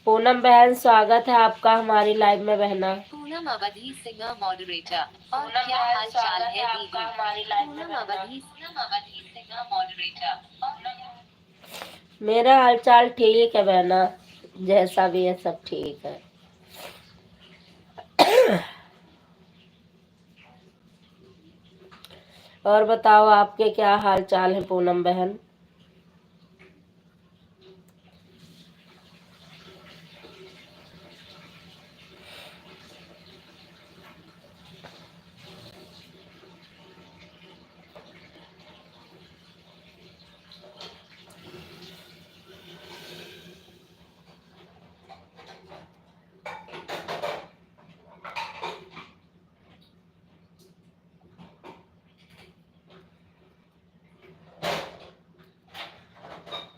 पूनम बहन, स्वागत है आपका हमारी लाइव में बहना। पूनम अवधि सिंगर मॉडरेटर। और क्या हाल चाल है दीदी? पूनम अवधि सिंगर मॉडरेटर। मेरा हाल चाल ठीक है बहना, जैसा भी है सब ठीक है। और बताओ आपके क्या हाल चाल है पूनम बहन?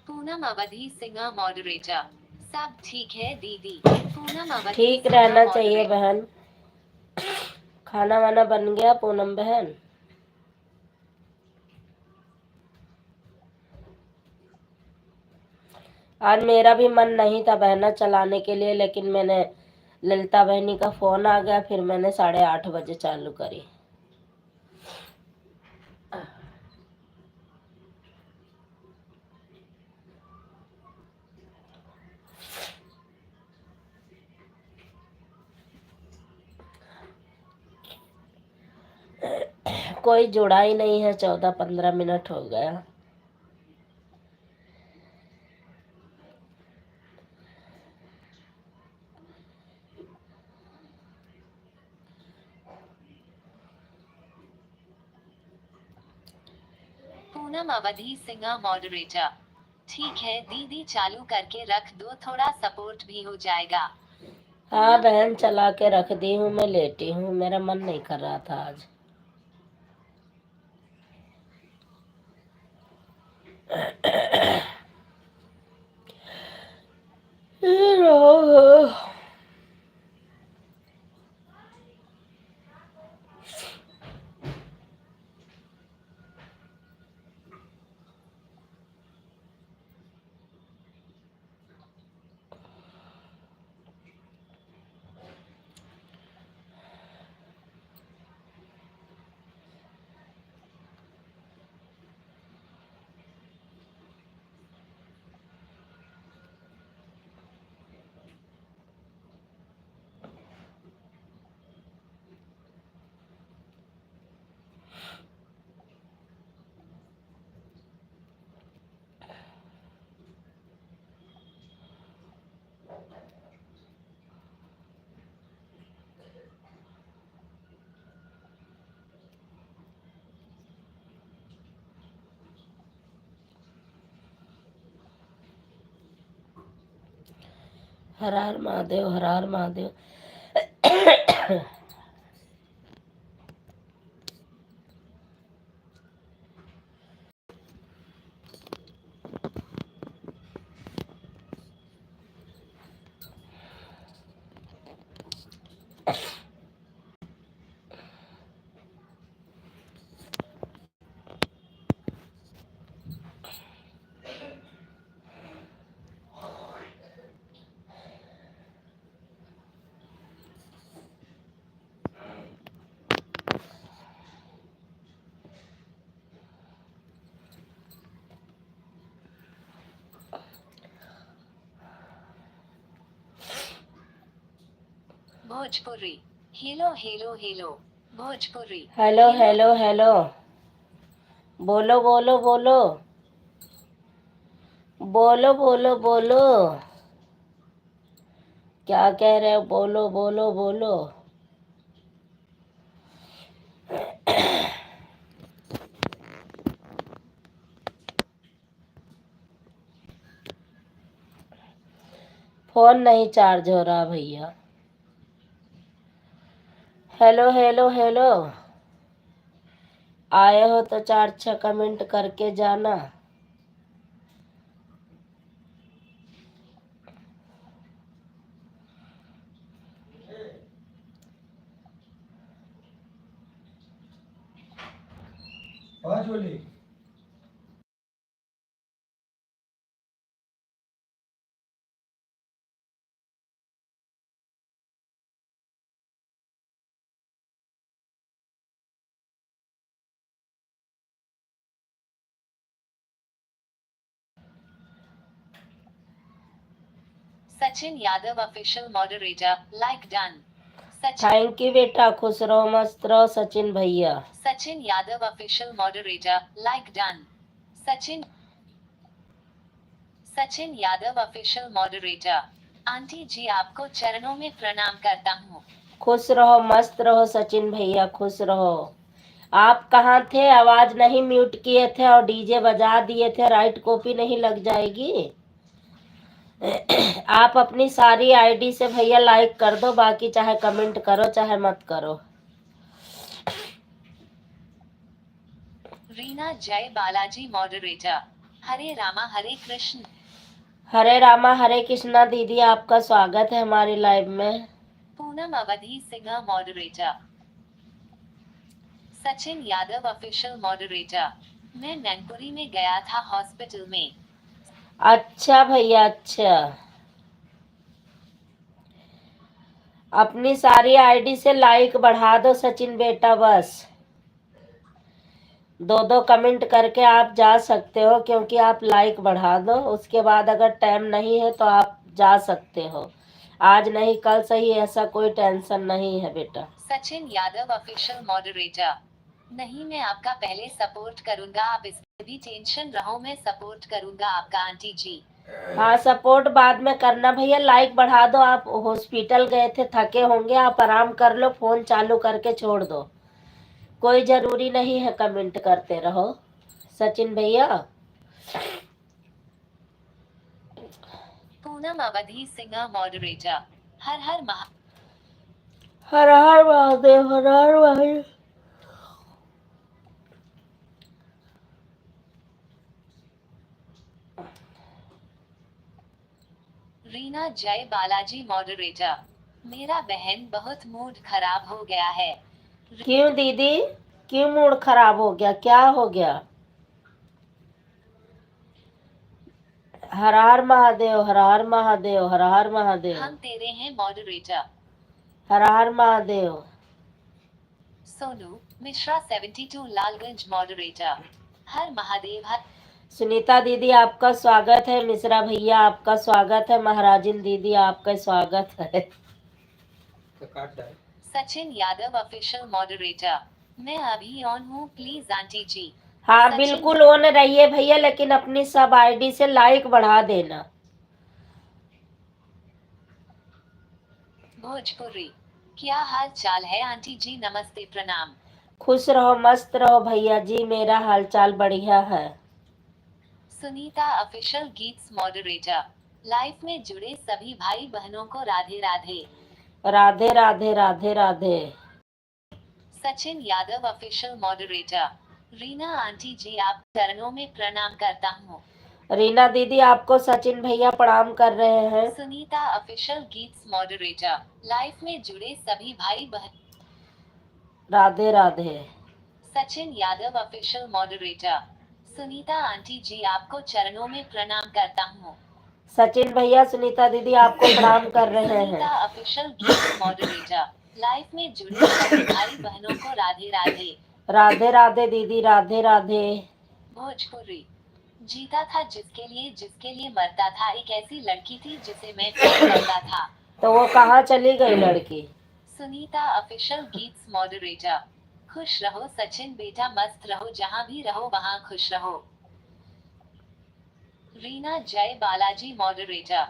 पूनम अवधि सिंगर मॉडरेटर। सब ठीक है दीदी? पूनम अवधि ठीक रहना चाहिए बहन। खाना वाना बन गया पूनम बहन? आज मेरा भी मन नहीं था बहना चलाने के लिए, लेकिन मैंने ललिता बहनी का फोन आ गया, फिर मैंने 8:30 बजे चालू करी। कोई जुड़ा ही नहीं है, 14-15 मिनट हो गया। पूनम अवधि सिंगर मॉडरेटर। ठीक है दीदी, चालू करके रख दो, थोड़ा सपोर्ट भी हो जाएगा। हाँ बहन, चला के रख दी हूँ, मैं लेटी हूँ, मेरा मन नहीं कर रहा था आज। हर हर महादेव, हर हर Mahadev. Bhojpuri. Hello hello hello. Bhojpuri. Hello hello hello. बोलो बोलो बोलो। बोलो बोलो बोलो। क्या कह रहे हो? बोलो बोलो बोलो। फोन नहीं चार्ज हो रहा भैया। Hello hello hello. आए हो तो 4-6 कमेंट करके जाना। Sachin Yadav official moderator like done. Sachin thank you बेटा, खुश रहो मस्त रहो सचिन भैया। Sachin Yadav official moderator like done. Sachin Yadav official moderator. Aunty ji आपको चरणों में प्रणाम करता हूँ। खुश रहो मस्त रहो सचिन भैया, खुश रहो। आप कहाँ थे? आवाज नहीं म्यूट किए थे और डीजे बजा दिए थे, राइट कॉपी नहीं लग जाएगी? आप अपनी सारी आईडी से भैया लाइक कर दो, बाकी चाहे कमेंट करो चाहे मत करो। रीना जय बालाजी मॉडरेटर। हरे रामा हरे कृष्ण। हरे रामा हरे कृष्णा दीदी, आपका स्वागत है हमारी लाइव में। पूनम अवधि Singh moderator. Sachin Yadav official moderator. मैं नैनपुरी में गया था हॉस्पिटल में। अच्छा भैया अच्छा, अपनी सारी आईडी से लाइक बढ़ा दो सचिन बेटा, बस 2-2 कमेंट करके आप जा सकते हो, क्योंकि आप लाइक बढ़ा दो, उसके बाद अगर टाइम नहीं है तो आप जा सकते हो। आज नहीं कल सही, ऐसा कोई टेंशन नहीं है बेटा। Sachin Yadav official moderator. नहीं मैं आपका पहले सपोर्ट करूंगा, आप इसमें भी टेंशन रहो, मैं सपोर्ट करूंगा आपका आंटी जी। हाँ सपोर्ट बाद में करना भैया, लाइक बढ़ा दो। आप हॉस्पिटल गए थे, थके होंगे, आप आराम कर लो, फोन चालू करके छोड़ दो, कोई जरूरी नहीं है कमेंट करते रहो सचिन भैया। पूनम अवधि सिंह मॉडरेटर। हर हर महा हर हर महादेव, हर हर महादेव। रीना जय बालाजी मॉडरेटर। मेरा बहन बहुत मूड खराब हो गया है। क्यों दीदी, क्यों मूड खराब हो गया, क्या हो गया? हर हर महादेव, हर हर महादेव, हर हर महादेव, हम तेरे हैं मॉडरेटर। हर हर महादेव। सोनू मिश्रा 72 लालगंज मॉडरेटर। हर महादेव हर। सुनीता दीदी आपका स्वागत है, मिश्रा भैया आपका स्वागत है, महाराजिन दीदी आपका स्वागत है। Sachin Yadav official moderator. मैं अभी ऑन हूँ प्लीज आंटी जी। हाँ सचिन बिल्कुल ऑन रहिए भैया, लेकिन अपनी सब आईडी से लाइक बढ़ा देना। भोजपुरी। क्या हाल चाल है आंटी जी, नमस्ते प्रणाम। खुश रहो मस्त रहो भैया जी, मेरा हालचाल बढ़िया है। Sunita official Geets moderator. Life में जुड़े सभी भाई बहनों को Radhe Radhe. Radhe Radhe Radhe Radhe. Sachin Yadav official moderator. Reena aunty ji आप चरणों में प्रणाम करता हूँ। रीना दीदी आपको सचिन भैया प्रणाम कर रहे हैं। Sunita official Geets moderator. Life में जुड़े सभी भाई बहन। Radhe Radhe. Sachin Yadav official moderator. Sunita aunty ji आपको चरणों में प्रणाम करता हूँ। सचिन भैया सुनीता दीदी आपको प्रणाम कर रहे सुनीता हैं। Official Geets moderator. लाइफ में जुड़े सभी भाई बहनों को राधे राधे। राधे राधे दीदी, राधे राधे। भोजपुरी। जीता था जिसके लिए मरता था, एक ऐसी लड़की थी जिसे मैं प्यार करता था। तो वो कहाँ चली गई लड़की? Sunita official Geets moderator. खुश रहो सचिन बेटा, मस्त रहो, जहाँ भी रहो वहाँ खुश रहो। रीना जय बालाजी मॉडरेटर।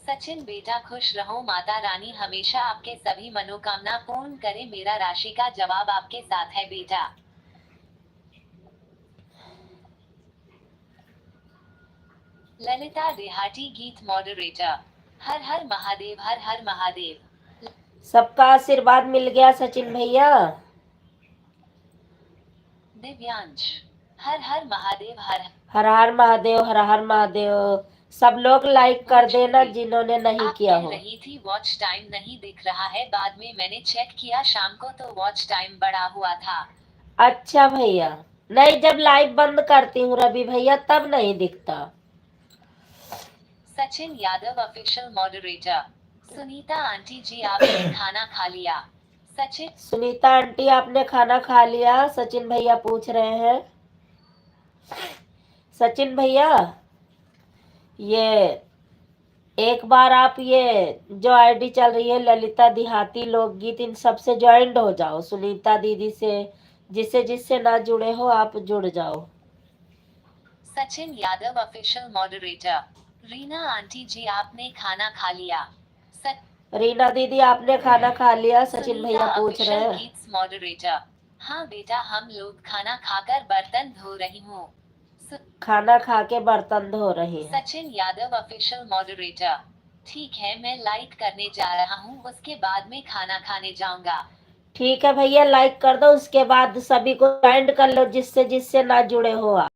सचिन बेटा खुश रहो, माता रानी हमेशा आपके सभी मनोकामना पूर्ण करे, मेरा राशि का जवाब आपके साथ है बेटा। ललिता देहाती गीत मॉडरेटर। हर हर महादेव, हर हर महादेव। सबका आशीर्वाद मिल गया सचिन भैया। दिव्यांश। हर हर महादेव, हर हर हर महादेव, हर हर महादेव। सब लोग लाइक कर देना जिन्होंने नहीं आप किया कह हो। रही थी वॉच टाइम नहीं दिख रहा है, बाद में मैंने चेक किया शाम को तो वॉच टाइम बढ़ा हुआ था। अच्छा भैया, नहीं जब लाइव बंद करती हूँ रवि भैया तब नहीं दिखता। Sachin Yadav official moderator. Sunita aunty ji आपने खाना खा लिया? सचिन सुनीता आंटी आपने खाना खा लिया? सचिन भैया पूछ रहे हैं। सचिन भैया ये एक बार आप ये जो आईडी चल रही है ललिता देहाती लोकगीत, इन सबसे ज्वाइंट हो जाओ, सुनीता दीदी से, जिससे जिससे ना जुड़े हो आप जुड़ जाओ। Sachin Yadav official moderator. Reena aunty ji आपने खाना खा लिया? रीना दीदी आपने खाना खा लिया? सचिन सुनीता भैया पूछ रहे ऑफिशियल हैं। गीत्स मॉडरेटर। हाँ बेटा, हम लोग खाना खाकर बर्तन धो रही हूँ। खाना खा के बर्तन धो रही है। Sachin Yadav official moderator. ठीक है, मैं लाइक करने जा रहा हूँ, उसके बाद में खाना खाने जाऊंगा। ठीक है भैया, लाइक कर दो, उसके बाद सभी को ज्वाइन कर लो जिससे जिससे ना जुड़े हो आप।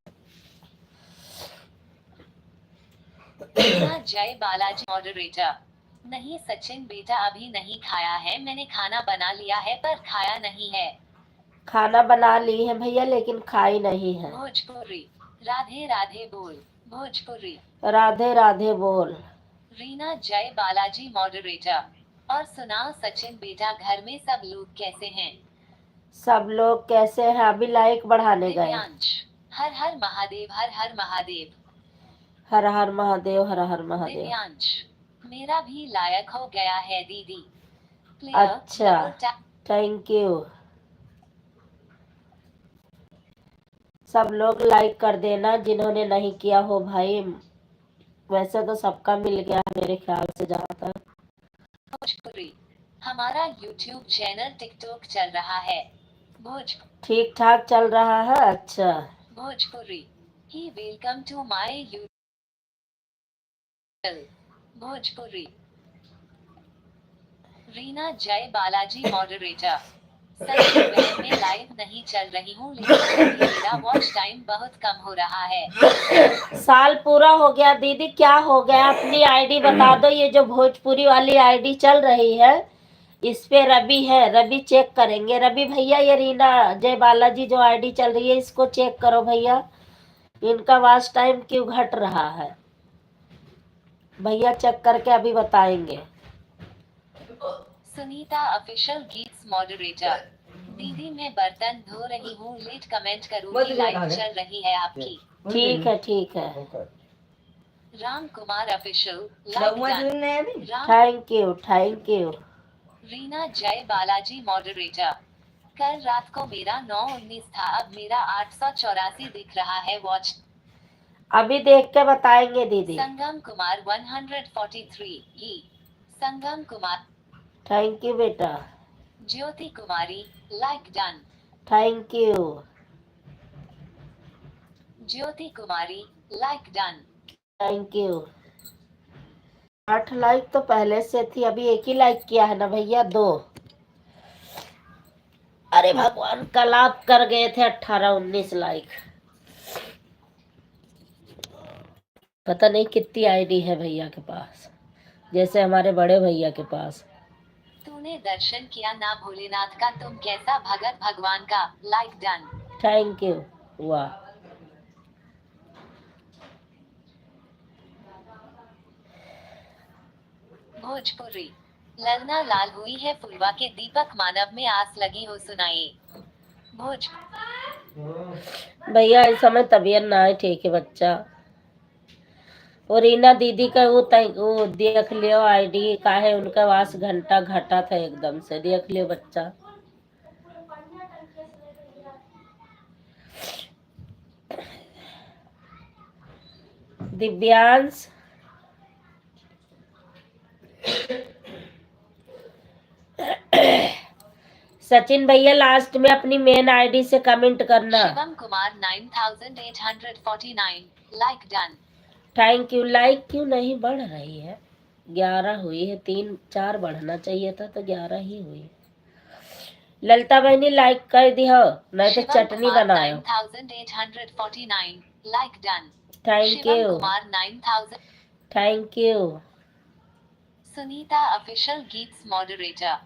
रीना जय बालाजी मॉडरेटर। नहीं सचिन बेटा, अभी नहीं खाया है, मैंने खाना बना लिया है पर खाया नहीं है। खाना बना ली है भैया लेकिन खाई नहीं है। भोजपुरी। राधे राधे बोल। भोजपुरी। राधे राधे बोल। रीना जय बालाजी मॉडरेटर। और सुना सचिन बेटा, घर में सब लोग कैसे हैं? सब लोग कैसे हैं? अभी लाइक बढ़ाने गए। दिव्यांश। हर हर महादेव, हर हर महादेव। हर हर महादेव, हर हर महादेव। दिव्यांश। मेरा भी लायक हो गया है दीदी। अच्छा, थैंक यू। सब लोग लाइक कर देना जिन्होंने नहीं किया हो भाई। वैसे तो सबका मिल गया है मेरे ख्याल से जहाँ तक। भोजपुरी। हमारा यूट्यूब चैनल टिकटॉक चल रहा है। ठीक ठाक चल रहा है। अच्छा। Bhojpuri. Hi welcome to my YouTube. Bhojpuri. Reena जय बालाजी मॉडरेटर। सचिन बहन में लाइव नहीं चल रही हूँ, लेकिन अभी मेरा वॉच टाइम बहुत कम हो रहा है। साल पूरा हो गया दीदी, क्या हो गया? अपनी आईडी बता दो। ये जो भोजपुरी वाली आईडी चल रही है इस पे रवि है, रवि चेक करेंगे। रवि भैया, ये रीना जय बालाजी जो आईडी चल रही है इसको चेक करो भैया, इनका वॉच टाइम क्यों घट रहा है? भैया चेक करके अभी बताएंगे। Sunita official Geets moderator. दीदी मैं बर्तन धो रही हूँ, लेट कमेंट करूँगी, लाइव चल रही है आपकी। ठीक है ठीक है। Ram Kumar official. Thank you thank you. Reena जय बालाजी मॉडरेटर। कल रात को मेरा 919 था, अब मेरा 884 दिख रहा है वॉच। अभी देख के बताएंगे दीदी। Sangam Kumar 143 hi. Sangam Kumar. Thank you बेटा। Jyoti Kumari. Like done. Thank you. Jyoti Kumari. Like done. Thank you. 8 like तो पहले से थी, अभी एक ही लाइक किया है ना भैया, 2। अरे भगवान, कल आप कर गए थे 18-19 लाइक। पता नहीं कितनी आईडी है भैया के पास, जैसे हमारे बड़े भैया के पास। तूने दर्शन किया ना भोलेनाथ का, तुम कैसा भगत भगवान का। Like done. Thank you. वाह। भोजपुरी। ललना लाल हुई है फुलवा के, दीपक मानव में आस लगी हो, सुनाइए। भोज भैया इस समय तबीयत ना है ठीक है बच्चा। और रीना दीदी का वो देख लियो आईडी का है, उनका वास घंटा घटा था एकदम से, देख लियो बच्चा। दिव्यांश। सचिन भैया लास्ट में अपनी मेन आईडी से कमेंट करना। Shivam Kumar 9849 like done. Thank you. Like क्यों नहीं बढ़ रही है? 11 हुई है, 3-4 बढ़ना चाहिए था, तो 11 ही हुई। ललिता बहनी लाइक कर दी हो, नहीं तो चटनी बनाओ। 9849 like done. Thank Shivam you. Kumar 9000। Thank you. Sunita official Geets moderator.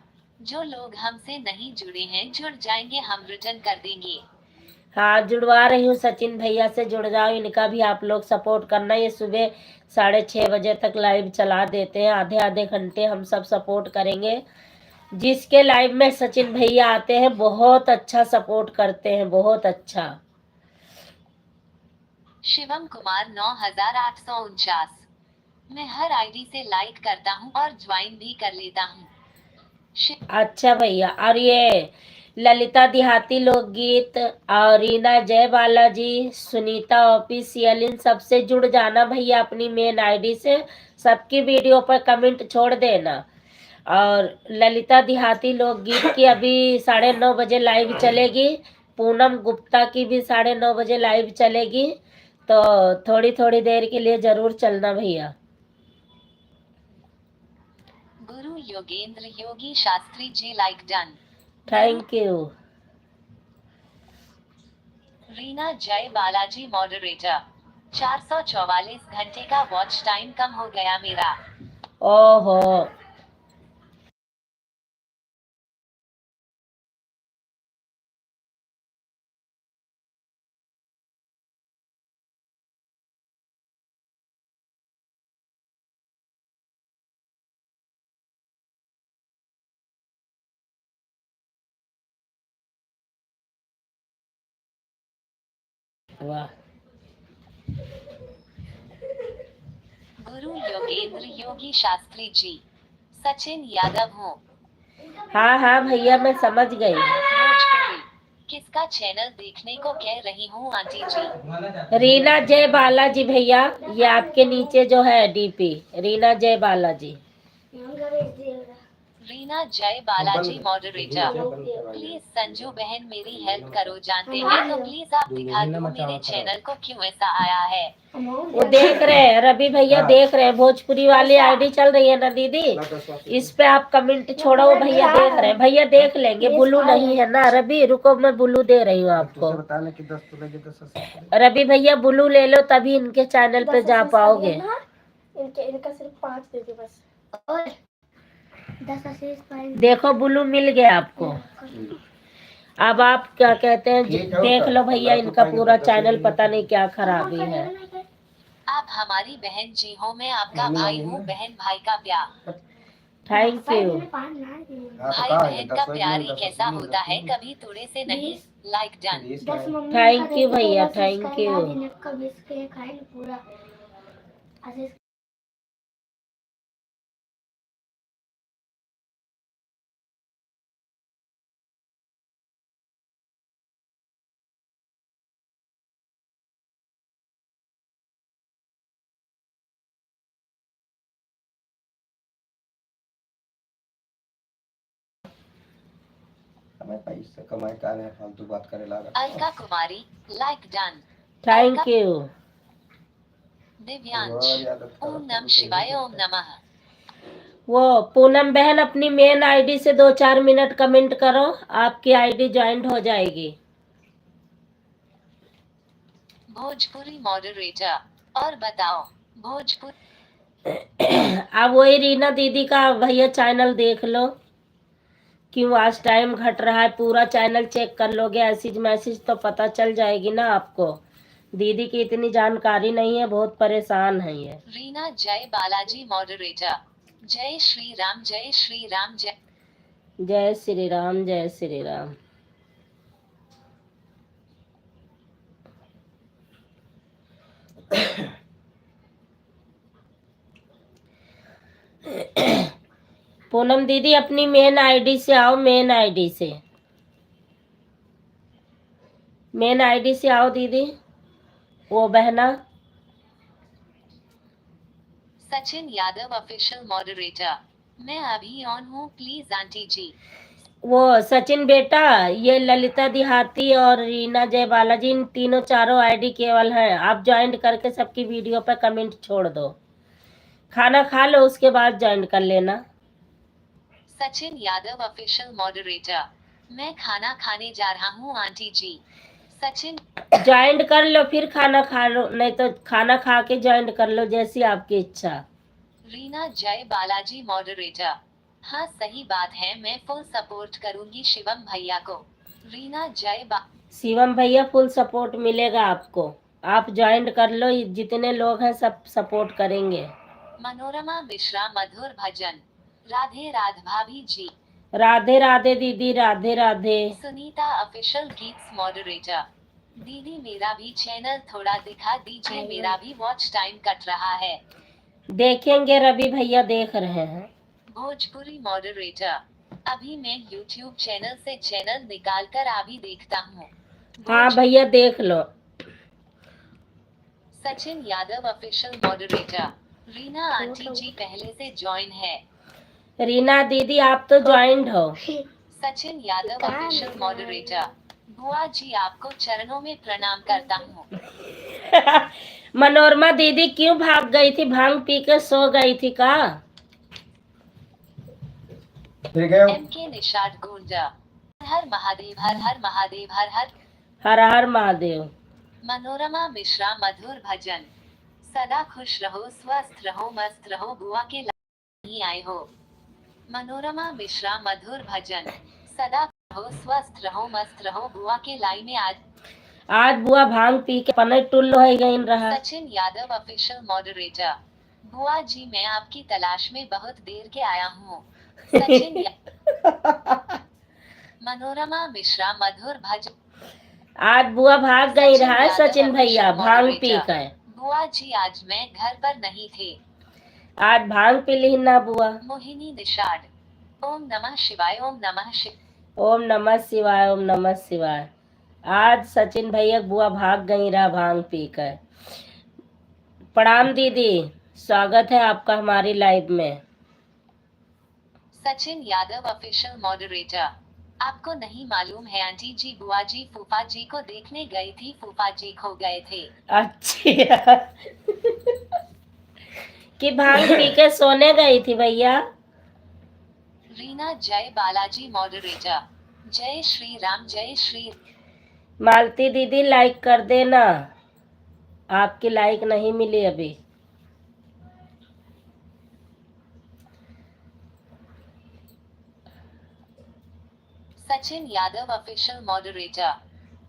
जो लोग हमसे नहीं जुड़े हैं जुड़ जाएंगे, हम रिटर्न कर देंगे। हाँ जुड़वा रही हूँ, सचिन भैया से जुड़ जाओ, इनका भी आप लोग सपोर्ट करना। ये सुबह 6:30 बजे तक लाइव चला देते हैं, आधे आधे घंटे हम सब सपोर्ट करेंगे। जिसके लाइव में सचिन भैया आते हैं बहुत अच्छा सपोर्ट करते हैं, बहुत अच्छा। शिवम कुमार 9849। मैं हर आईडी से लाइक करता हूँ और ज्वाइन भी कर लेता हूँ। अच्छा भैया, और ये ललिता देहाती लोकगीत और रीना जय बालाजी, सुनीता ऑफिशियल, इन सबसे जुड़ जाना भैया अपनी मेन आईडी से। सबकी वीडियो पर कमेंट छोड़ देना। और ललिता देहाती लोकगीत की अभी 9:30 बजे लाइव चलेगी। पूनम गुप्ता की भी 9:30 बजे लाइव चलेगी। तो थोड़ी थोड़ी देर के लिए जरूर चलना भैया। Guru Yogendra Yogi Shastri ji like done. Thank you. Reena जय बालाजी मॉडरेटर। 444 घंटे का वॉच टाइम कम हो गया मेरा। ओहो, वाह। गुरु योगेंद्र योगी शास्त्री जी। सचिन यादव हूँ। हाँ हाँ भैया, मैं समझ गई। भोजपुरी। किसका चैनल देखने को कह रही हूँ आंटी जी? रीना जय बालाजी भैया, ये आपके नीचे जो है डीपी, रीना जय बालाजी। रीना जय बालाजी मॉडरेटर। प्लीज संजू बहन मेरी हेल्प करो, जानते हैं तो प्लीज आप दिखा दो मेरे चैनल को क्यों ऐसा आया है। वो देख रहे हैं रवि भैया, देख रहे हैं। भोजपुरी वाली आईडी चल रही है ना दीदी, इस पे आप कमेंट छोड़ो। भैया देख रहे हैं, भैया देख लेंगे। बुलू नहीं है ना रवि, रुको मैं बुलू दे रही हूँ आपको। रवि भैया बुलू ले लो, तभी इनके चैनल पे जा पाओगे। इनका सिर्फ 5 दे दो बस। और 10 देखो बुलू मिल गया आपको। अब आप क्या कहते हैं, देख लो भैया इनका पूरा चैनल, पता नहीं क्या खराबी है। आप हमारी बहन जी हो, मैं आपका भाई हूँ, बहन भाई का प्यार। Thank you. भाई बहन का प्यार ही कैसा होता है, कभी थोड़े से नहीं। Like done. थैंक यू भैया, थैंक यू। पैसा कमाए का है, फालतू बात करे ला। Alka Kumari like done. Thank you. Divyansh ओम नमः शिवाय ओम नमः। वो पूनम बहन अपनी मेन आईडी से 2-4 मिनट कमेंट करो, आपकी आईडी ज्वाइंट हो जाएगी। भोजपुरी मॉडरेटर। और बताओ भोजपुरी। अब वही रीना दीदी का भैया चैनल देख लो, क्यों आज टाइम घट रहा है। पूरा चैनल चेक कर लोगे, ऐसी मैसेज तो पता चल जाएगी ना आपको। दीदी की इतनी जानकारी नहीं है, बहुत परेशान है ये। रीना जय बालाजी मॉडरेटर। जय श्री राम जय श्री राम जय। जय श्री राम, जय श्री राम। पूनम दीदी अपनी मेन आईडी से आओ, मेन आईडी से, मेन आईडी से आओ दीदी, वो बहना। Sachin Yadav official moderator. मैं अभी ऑन हूँ, प्लीज आंटी जी। वो सचिन बेटा, ये ललिता देहाती और रीना जय बालाजी, इन तीनों चारों आईडी केवल हैं। आप ज्वाइन करके सबकी वीडियो पर कमेंट छोड़ दो। खाना खा लो, उसके बाद ज्वाइन कर लेना। Sachin Yadav official moderator. मैं खाना खाने जा रहा हूँ आंटी जी। सचिन ज्वाइन कर लो, फिर खाना खा लो, नहीं तो खाना खा के ज्वाइन कर लो, जैसी आपकी इच्छा। रीना जय बालाजी मॉडरेटर। हाँ सही बात है, मैं फुल सपोर्ट करूंगी शिवम भैया को। रीना जय शिवम भैया फुल सपोर्ट मिलेगा आपको। आप ज्वाइन कर लो, जितने लोग हैं सब सपोर्ट करेंगे। मनोरमा मिश्रा मधुर भजन। राधे राध भाभी जी। राधे राधे दीदी, राधे राधे। Sunita official Geets moderator. दीदी मेरा भी चैनल थोड़ा दिखा दीजिए, मेरा भी वॉच टाइम कट रहा है। देखेंगे, रवि भैया देख रहे हैं। भोजपुरी मॉडरेटर, अभी मैं YouTube चैनल से चैनल निकाल कर अभी देखता हूँ। हाँ भैया देख लो। Sachin Yadav official moderator, Reena aunty ji पहले से ज्वाइन है। रीना दीदी आप तो ज्वाइंट हो। सचिन यादव ऑफिशियल मॉडरेटर, बुआ जी आपको चरणों में प्रणाम करता हूँ। मनोरमा दीदी क्यों भाग गई थी? भांग पी के सो गई थी का? ठीक है। एम के निषाद गुंजा, हर महादेव हर हर महादेव हर हर हर हर महादेव। मनोरमा मिश्रा मधुर भजन, सदा खुश रहो स्वस्थ रहो मस्त रहो बुआ के नहीं आए हो। मनोरमा मिश्रा मधुर भजन, सदा रहो स्वस्थ रहो मस्त रहो बुआ के लाई में आज बुआ भांग पी के पने टुल्लो है गई रहा। सचिन यादव ऑफिशियल मॉडरेटर, बुआ जी मैं आपकी तलाश में बहुत देर के आया हूँ। सचिन मनोरमा मिश्रा मधुर भजन, आज बुआ भाग गई रहा है सचिन भैया भांग पी कर। बुआ जी आज मैं घर पर नहीं थे। आज भांग पी ली ना बुआ। मोहिनी निषाद, ओम नमः शिवाय ओम नमः शिवाय। ओम नमः शिवाय ओम नमः शिवाय। आज सचिन भैया बुआ भाग गई रहा भांग पी कर। प्रणाम दीदी, स्वागत है आपका हमारी लाइव में। सचिन यादव ऑफिशियल मॉडरेटर, आपको नहीं मालूम है आंटी जी बुआ जी फूफा जी को देखने गई थी, फूफा जी खो गए थे। अच्छा कि भांग पी के सोने गई थी भैया। रीना जय बालाजी मॉडरेटर, जय श्री राम जय श्री। मालती दीदी लाइक कर देना, आपकी लाइक नहीं मिली अभी। सचिन यादव ऑफिशियल मॉडरेटर,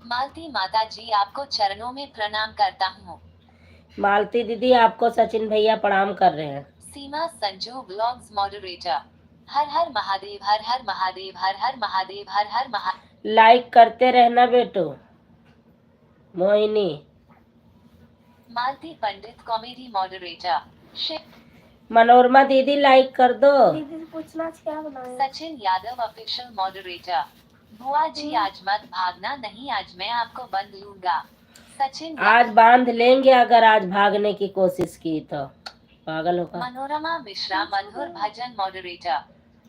मालती माता जी आपको चरणों में प्रणाम करता हूँ। मालती दीदी आपको सचिन भैया प्रणाम कर रहे हैं। सीमा संजू ब्लॉग्स मॉडरेटर, हर हर महादेव हर हर महादेव हर हर महादेव हर हर महादेव। लाइक करते रहना बेटो। मोहिनी मालती पंडित कॉमेडी मॉडरेटर, मनोरमा दीदी लाइक कर दो। सचिन यादव ऑफिशियल मॉडरेटर, बुआ जी आज मत भागना नहीं आज मैं आपको बंद लूंगा। सचिन आज बांध लेंगे अगर आज भागने की कोशिश की तो। पागल होगा। मनोरमा मिश्रा मधुर भजन मॉडरेटर,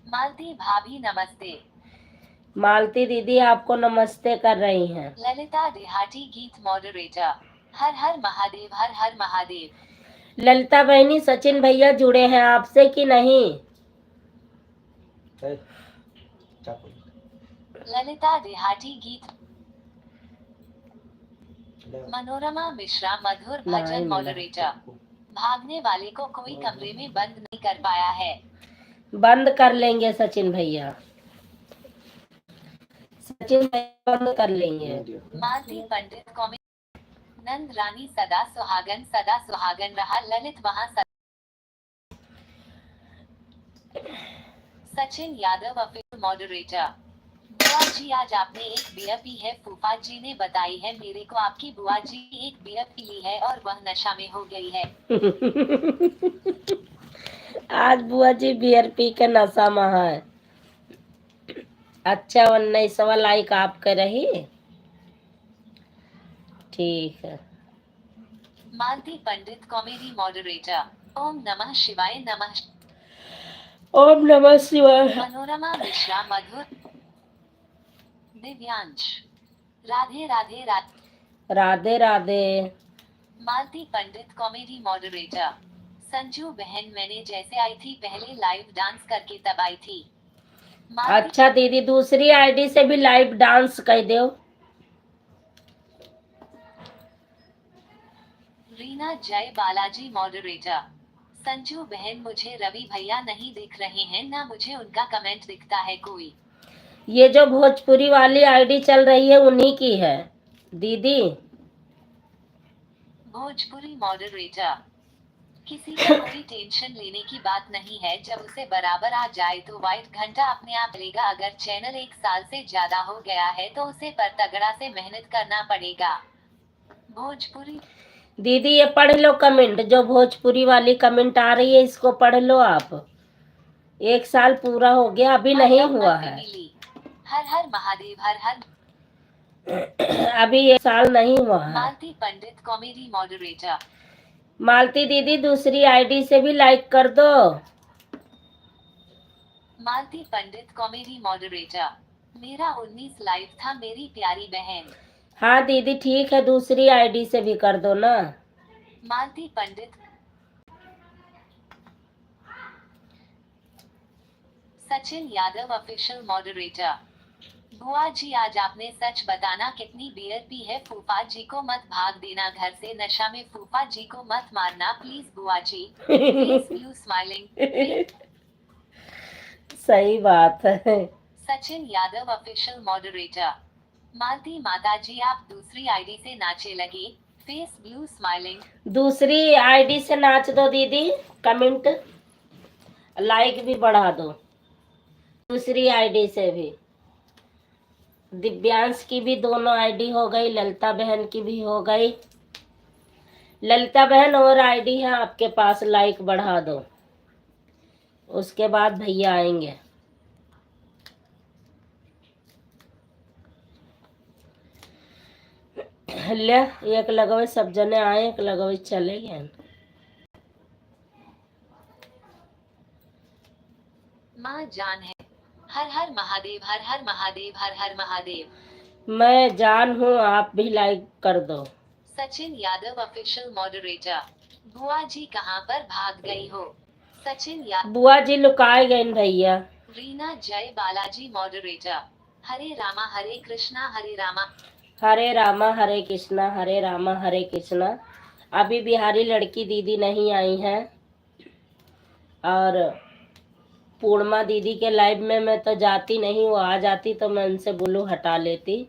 मालती भाभी नमस्ते। मालती दीदी आपको नमस्ते कर रही हैं। ललिता देहाती गीत मॉडरेटर, हर हर महादेव हर हर महादेव। ललिता बहनी सचिन भैया जुड़े हैं आपसे कि नहीं? ललिता देहाती गीत। मनोरमा मिश्रा मधुर भजन मॉडरेटर, भागने वाले को कोई कमरे में बंद नहीं कर पाया है। बंद कर लेंगे सचिन भैया, सचिन भैया बंद कर लेंगे। मालती पंडित कॉमेडी, नंद रानी सदा सुहागन रहा ललित वहाँ सचिन यादव ऑफिशियल मॉडरेटर, बुआ जी आज आपने एक बियर पी है, फूफा जी ने बताई है मेरे को आपकी बुआ जी एक बियर पी ली है और वह नशा में हो गई है। आज बुआ जी बियर पी के नशा में है। अच्छा 19 लाइक आप कर रही, ठीक है। मालती पंडित कॉमेडी मॉडरेटर, ओम नमः शिवाय नमः। ओम नमः शिवाय। मनोरमा मिश्रा मधुर। दिव्यांश, राधे राधे राधे। राधे राधे। मालती पंडित कॉमेडी मॉडरेटर, संजू बहन मैंने जैसे आई थी पहले लाइव डांस करके तब आई थी। अच्छा दीदी दूसरी आईडी से भी लाइव डांस कर दो। रीना जय बालाजी मॉडरेटर, संजू बहन मुझे रवि भैया नहीं दिख रहे हैं ना मुझे उनका कमेंट दिखता है कोई। ये जो भोजपुरी वाली आईडी चल रही है उन्हीं की है दीदी। भोजपुरी मॉडरेटर, किसी का कोई टेंशन लेने की बात नहीं है, जब उसे बराबर आ जाए तो वाइट घंटा अपने आप लेगा। अगर चैनल 1 साल से ज्यादा हो गया है तो उसे पर तगड़ा से मेहनत करना पड़ेगा। भोजपुरी दीदी ये पढ़ लो कमेंट, जो भोजपुरी वाली कमेंट आ रही है इसको पढ़ लो आप। 1 साल पूरा हो गया, अभी नहीं हुआ है। हर हर महादेव, हर हर। अभी 1 साल नहीं हुआ है। मालती पंडित कॉमेडी मॉडरेटर। मालती दीदी दूसरी आईडी से भी लाइक कर दो। मालती पंडित कॉमेडी मॉडरेटर। मेरा 19 लाइव था मेरी प्यारी बहन। हाँ दीदी ठीक है, दूसरी आईडी से भी कर दो ना। मालती पंडित। Sachin Yadav official moderator. बुआ जी आज आपने सच बताना कितनी बियर पी है, फूफा जी को मत भाग देना घर से नशा में, फूफा जी को मत मारना प्लीज बुआ जी। You smiling. सही बात है। Sachin Yadav official moderator. मालती माता जी आप दूसरी आईडी से नाचे लगे, फेस ब्लू स्माइलिंग। दूसरी आईडी से नाच दो दीदी, कमेंट लाइक भी बढ़ा दो। दूसरी आईडी से भी, दिव्यांश की भी दोनों आईडी हो गई, ललिता बहन की भी हो गई। ललिता बहन और आईडी है आपके पास, लाइक बढ़ा दो, उसके बाद भैया आएंगे। ले एक लगवे सब जने आए, एक लगवे चले गए। माँ जान है। हर हर महादेव, हर हर महादेव, हर हर महादेव। मैं जान हूँ, आप भी लाइक कर दो। Sachin Yadav official moderator. बुआ जी कहाँ पर भाग गई हो? सचिन यादव। बुआ जी लुकाए गए भैया। रीना जय बालाजी मॉडरेटर। हरे रामा हरे कृष्णा हरे रामा। हरे रामा हरे कृष्णा हरे रामा हरे कृष्णा। अभी बिहारी लड़की दीदी नहीं आई है, और पूर्णिमा दीदी के लाइव में मैं तो जाती नहीं, वो आ जाती तो मैं उनसे ब्लू हटा लेती,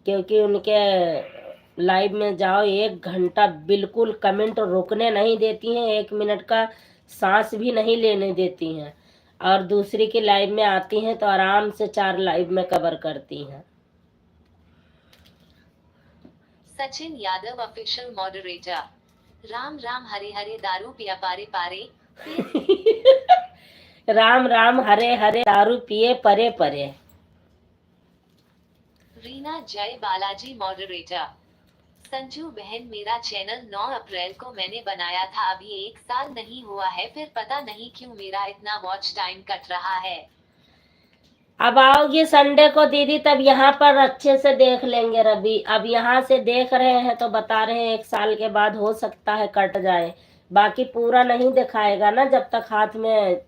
क्योंकि उनके लाइव में जाओ 1 घंटा बिल्कुल कमेंट रुकने नहीं देती हैं, 1 मिनट का सांस भी नहीं लेने देती हैं, और दूसरी के लाइव में आती हैं तो आराम से 4 लाइव में कवर करती हैं। Sachin Yadav official moderator. राम राम हरे हरे दारू पिया पारे पारे। राम राम हरे हरे दारू पिए परे परे। रीना जय बालाजी मॉडरेटर। संजू बहन मेरा चैनल 9 अप्रैल को मैंने बनाया था, अभी 1 साल नहीं हुआ है, फिर पता नहीं क्यों मेरा इतना वॉच टाइम कट रहा है। अब आओगी संडे को दीदी, तब यहाँ पर अच्छे से देख लेंगे रवि। अब यहाँ से देख रहे हैं तो बता रहे हैं 1 साल के बाद हो सकता है कट जाए, बाकी पूरा नहीं दिखाएगा ना जब तक हाथ में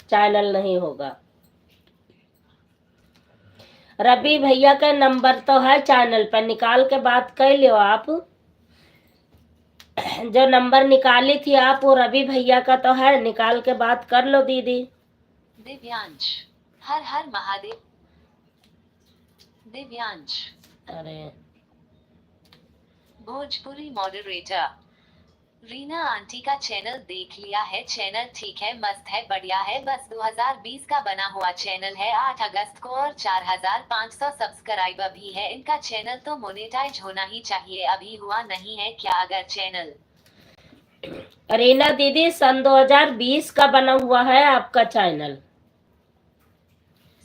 चैनल नहीं होगा। रवि भैया का नंबर तो है चैनल पर, निकाल के बात कर लियो आप। जो नंबर निकाली थी आप वो रवि भैया का तो है, निकाल के बात कर लो दीदी। दिव्यांश हर हर महादेव। दिव्यांश अरे भोजपुरी मॉडरेटर। रीना आंटी का चैनल देख लिया है, चैनल ठीक है, मस्त है, बढ़िया है, बस 2020 का बना हुआ चैनल है, 8 अगस्त को, और 4500 सब्सक्राइबर भी है इनका चैनल, तो मोनेटाइज होना ही चाहिए, अभी हुआ नहीं है क्या अगर चैनल? रीना दीदी सन 2020 का बना हुआ है आपका channel.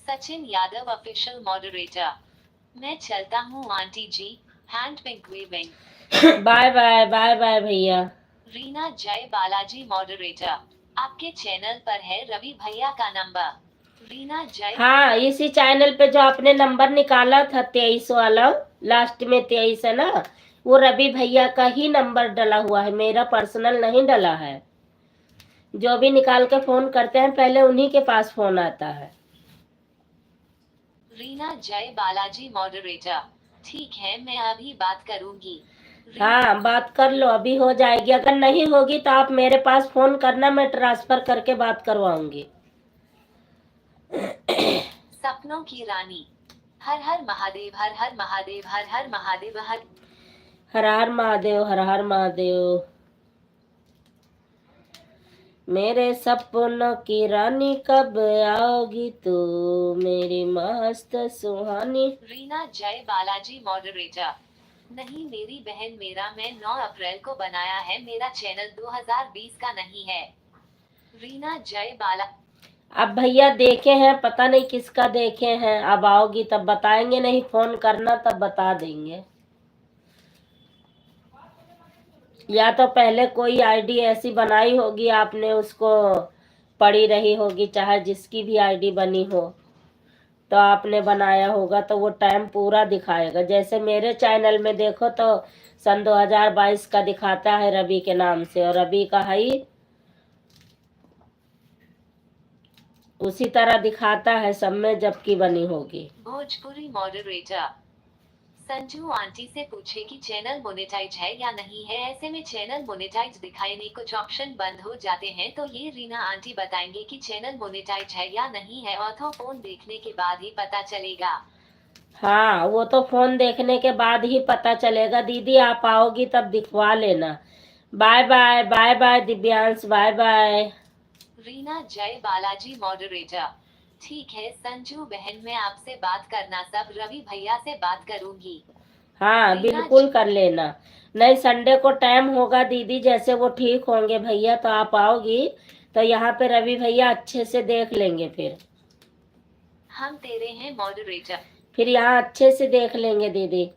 Sachin Yadav official moderator. मैं चलता हूँ aunty ji, hand pink waving. Bye bye bye bye भैया। रीना जय बालाजी मॉडरेटर। आपके चैनल पर है रवि भैया का नंबर। रीना जय। हाँ इसी चैनल पे जो आपने नंबर निकाला था 23 वाला, लास्ट में 23 है ना, वो रवि भैया का ही नंबर डला हुआ है, मेरा पर्सनल नहीं डला है। जो भी निकाल के फोन करते हैं पहले उन्हीं के पास फोन आता है। रीना जय बालाजी मॉडरेटर। ठीक है मैं अभी बात करूंगी। हाँ बात कर लो, अभी हो जाएगी, अगर नहीं होगी तो आप मेरे पास फोन करना, मैं ट्रांसफर करके बात करवाऊंगी। सपनों की रानी। हर हर महादेव, हर हर महादेव, हर हर महादेव, हर हर महादेव, हर हर महादेव। मेरे सपनों की रानी कब आओगी तू, मेरी मस्त सुहानी। रीना जय बालाजी मॉडरेटर। नहीं मेरी बहन, मैं 9 अप्रैल को बनाया है, मेरा चैनल 2020 का नहीं है। रीना जय बाला। अब भैया देखे हैं, पता नहीं किसका देखे हैं, अब आओगी तब बताएंगे, नहीं फोन करना तब बता देंगे। या तो पहले कोई आईडी ऐसी बनाई होगी आपने, उसको पड़ी रही होगी, चाहे जिसकी भी आईडी बनी हो तो आपने बनाया होगा, तो वो टाइम पूरा दिखाएगा। जैसे मेरे चैनल में देखो तो सन 2022 का दिखाता है रवि के नाम से, और रवि का है ही उसी तरह दिखाता है सब में जबकि बनी होगी। भोजपुरी मॉडरेटर संजू आंटी से पूछे कि चैनल मोनेटाइज है या नहीं है। ऐसे में चैनल मोनेटाइज दिखाए नहीं, कुछ ऑप्शन बंद हो जाते हैं, तो ये रीना आंटी बताएंगे कि चैनल मोनेटाइज है या नहीं है, और तो फोन देखने के बाद ही पता चलेगा। हाँ, वो तो फोन देखने के बाद ही पता चलेगा। दीदी आप आओगी तब दिखवा लेना। Bye bye, bye bye Divyansh, bye bye. Reena जय बालाजी मॉडरेटर ठीक है संजू बहन, मैं आपसे बात करना, सब रवि भैया से बात करूंगी। हाँ रीना बिल्कुल कर लेना। नहीं संडे को टाइम होगा दीदी, जैसे वो ठीक होंगे भैया तो आप आओगी तो यहाँ पे रवि भैया अच्छे से देख लेंगे, हम तेरे हैं मॉडरेटर। फिर यहाँ अच्छे से देख लेंगे दीदी।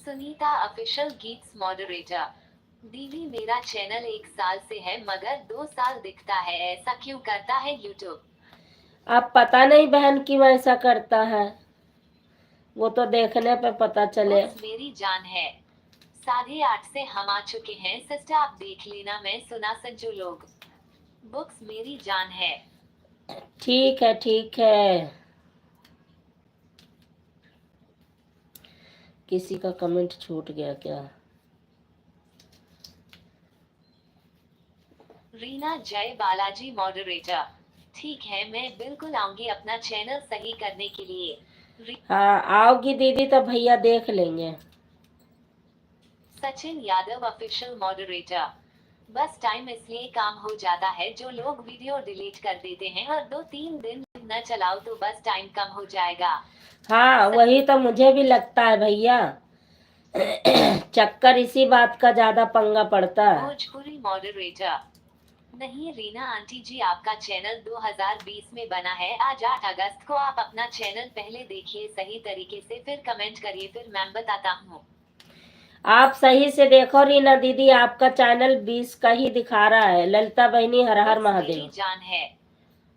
सुनीता ऑफिशियल गीत्स मॉडरेटर दीदी मेरा चैनल 1 साल से है मगर 2 साल दिखता है, ऐसा क्यों करता है यूट्यूब? अब पता नहीं बहन क्यों ऐसा करता है, वो तो देखने पे पता चले। बुक्स मेरी जान है 8:30 से हम आ चुके हैं सिस्टर, आप देख लेना, मैं सुना संजू लोग। बुक्स मेरी जान है। ठीक है ठीक है। किसी का कमेंट छूट गया क्या? रीना जय बालाजी मॉडरेटर ठीक है, मैं बिल्कुल आऊंगी अपना चैनल सही करने के लिए। हाँ आओगी दीदी तो भैया देख लेंगे। सचिन यादव ऑफिशियल मॉडरेटर बस टाइम इसलिए काम हो जाता है, जो लोग वीडियो डिलीट कर देते हैं और 2-3 दिन न चलाओ तो बस टाइम कम हो जाएगा। हाँ वही तो मुझे भी लगता है भैया, चक्कर इसी बात का ज्यादा पंगा पड़ता है। भोजपुरी मॉडरेटर नहीं रीना आंटी जी, आपका चैनल 2020 में बना है, आज 8 अगस्त को आप अपना चैनल पहले देखिए सही तरीके से, फिर कमेंट करिए, फिर मैं बताता हूँ। आप सही से देखो रीना दीदी, आपका चैनल 20 का ही दिखा रहा है। ललिता बहनी हर हर बुक्स मेरी महादेव। जान है।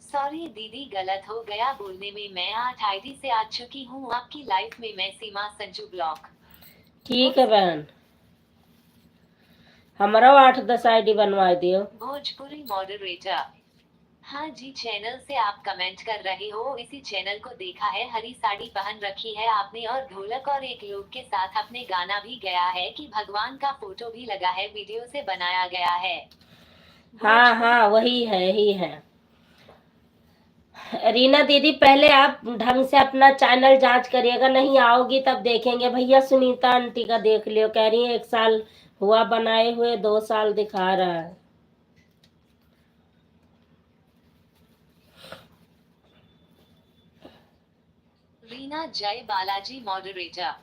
सॉरी दीदी गलत हो गया बोलने में, मैं 8 आईडी से आ चुकी हूँ आपकी लाइफ में, मैं सीमा संजू ब्लॉक। ठीक है बहन, हमारा 8-10 आईडी बनवा दियो। भोजपुरी मॉडरेटर हाँ जी, चैनल से आप कमेंट कर रहे हो, इसी चैनल को देखा है, हरी साड़ी पहन रखी है आपने और ढोलक और एक लोग के साथ आपने गाना भी गाया है कि भगवान का फोटो भी लगा है, वीडियो से बनाया गया है। हाँ हाँ वही है ही है। रीना दीदी पहले आप ढंग से अपना चैनल जांच करिएगा, नहीं आओगी तब देखेंगे। भैया सुनीता आंटी का देख लियो, कह रही है 1 साल हुआ बनाए हुए, 2 साल दिखा रहा है। रीना जय बालाजी मॉडरेटर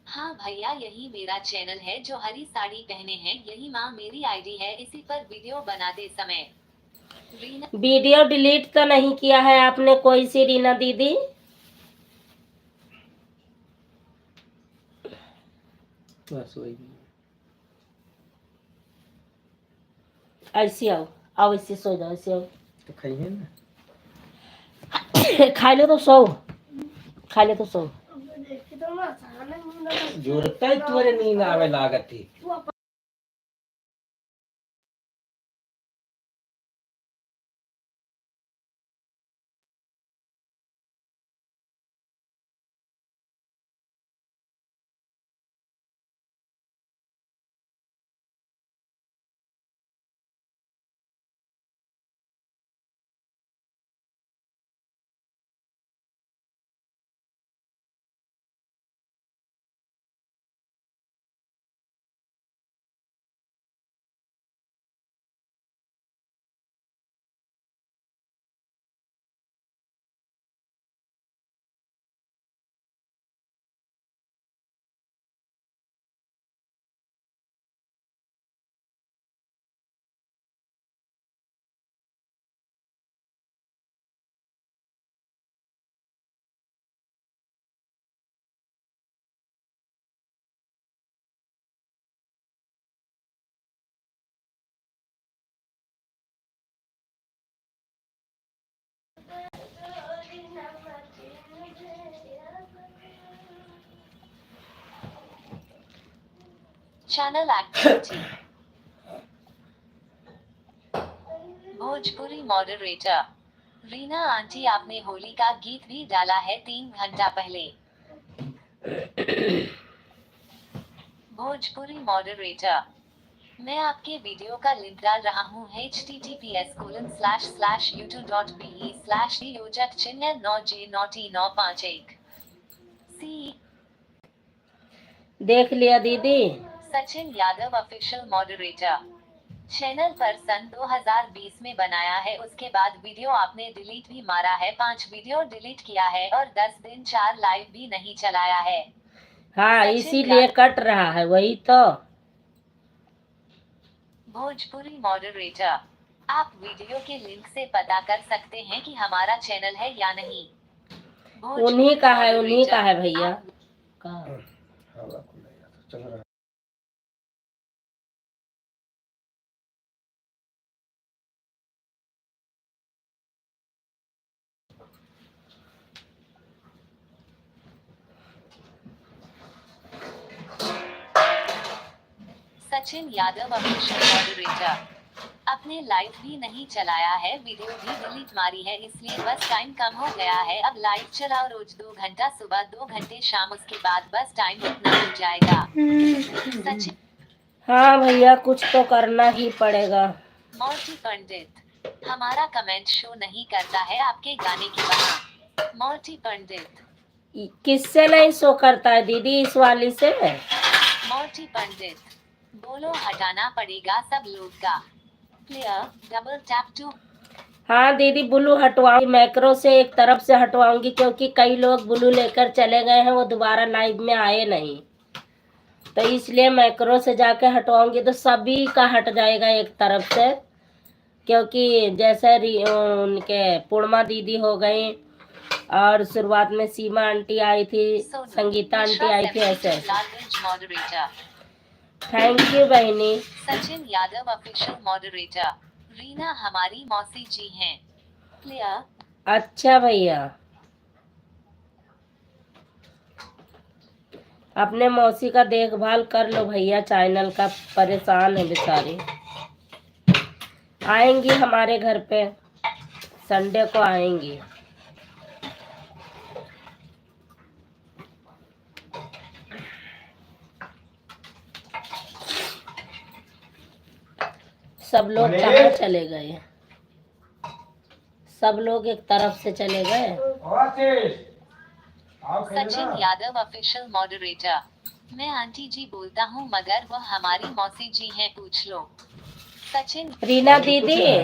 हाँ भैया, यही मेरा चैनल है जो हरी साड़ी पहने हैं, यही माँ मेरी आईडी है, इसी पर वीडियो बनाते समय। रीना वीडियो डिलीट तो नहीं किया है आपने कोई सी रीना दीदी? बस वही ऐसे आओ, आओ ऐसे सो जाओ, ऐसे आओ। तो खाइए ना। खा लो तो सो, खा लो तो सो। जोरता ही तुम्हारे नींद आवे लागत थी। Channel activity Bhojpuri moderator Reena aunty, आपने होली का गीत भी डाला है 3 घंटा पहले। भोजपुरी मॉडरेटर मैं आपके वीडियो का लिंक डाल रहा हूँ https://youtube.be/yojakchinya9j9t951 सी। देख लिया दीदी। Sachin Yadav official moderator channel पर सन 2020 में बनाया है, उसके बाद वीडियो आपने डिलीट भी मारा है, 5 वीडियो डिलीट किया है और 10 दिन 4 लाइव भी नहीं चलाया है। हाँ, सचिन इसीलिए यादव कट रहा है, वही तो। भोजपुरी मॉडरेटर आप वीडियो के लिंक से पता कर सकते हैं कि हमारा चैनल है या नहीं। उन्हीं का है, उन्हीं का है मॉडरेटर भैया आप का। हवा खुला है, चल रहा है। सचिन यादव ऑफिशियल मॉडरेटर अपने लाइव भी नहीं चलाया है, वीडियो भी डिलीट मारी है, इसलिए बस टाइम कम हो गया है। अब लाइव चलाओ रोज 2 घंटा सुबह 2 घंटे शाम, उसके बाद बस टाइम उतना हो जाएगा। सचिन हाँ भैया, कुछ तो करना ही पड़ेगा। मौर्टी पंडित हमारा कमेंट शो नहीं करता है आपके गाने की वहाँ। मौर्टी पंडित किससे नहीं शो करता है दीदी, इस वाली से? मौर्टी पंडित बोलो हटाना पड़ेगा सब लोग का। Clear double tap two. हाँ दीदी, ब्लू हटवाऊंगी, मैक्रो से एक तरफ से हटवाऊंगी, क्योंकि कई लोग ब्लू लेकर चले गए हैं, वो दोबारा लाइव में आए नहीं, तो इसलिए मैक्रो से जाके हटवाऊंगी तो सभी का हट जाएगा एक तरफ से। क्योंकि जैसे उनके पूर्णिमा दीदी हो गई, और शुरुआत में सीमा आंटी आई थी, संगीता आंटी आई थी, ऐसे। मॉडरेटर थैंक यू बहनी। सचिन यादव ऑफिशियल मॉडरेटर रीना हमारी मौसी जी हैं। क्लियर। अच्छा भैया, अपने मौसी का देखभाल कर लो भैया, चैनल का परेशान है बेचारी। आएंगी हमारे घर पे, संडे को आएंगी। सब लोग कहाँ चले गए? सब लोग एक तरफ से चले गए। सचिन यादव ऑफिशियल मॉडरेटर मैं आंटी जी बोलता हूँ, मगर वो हमारी मौसी जी हैं, पूछ लो। सचिन रीना दीदी,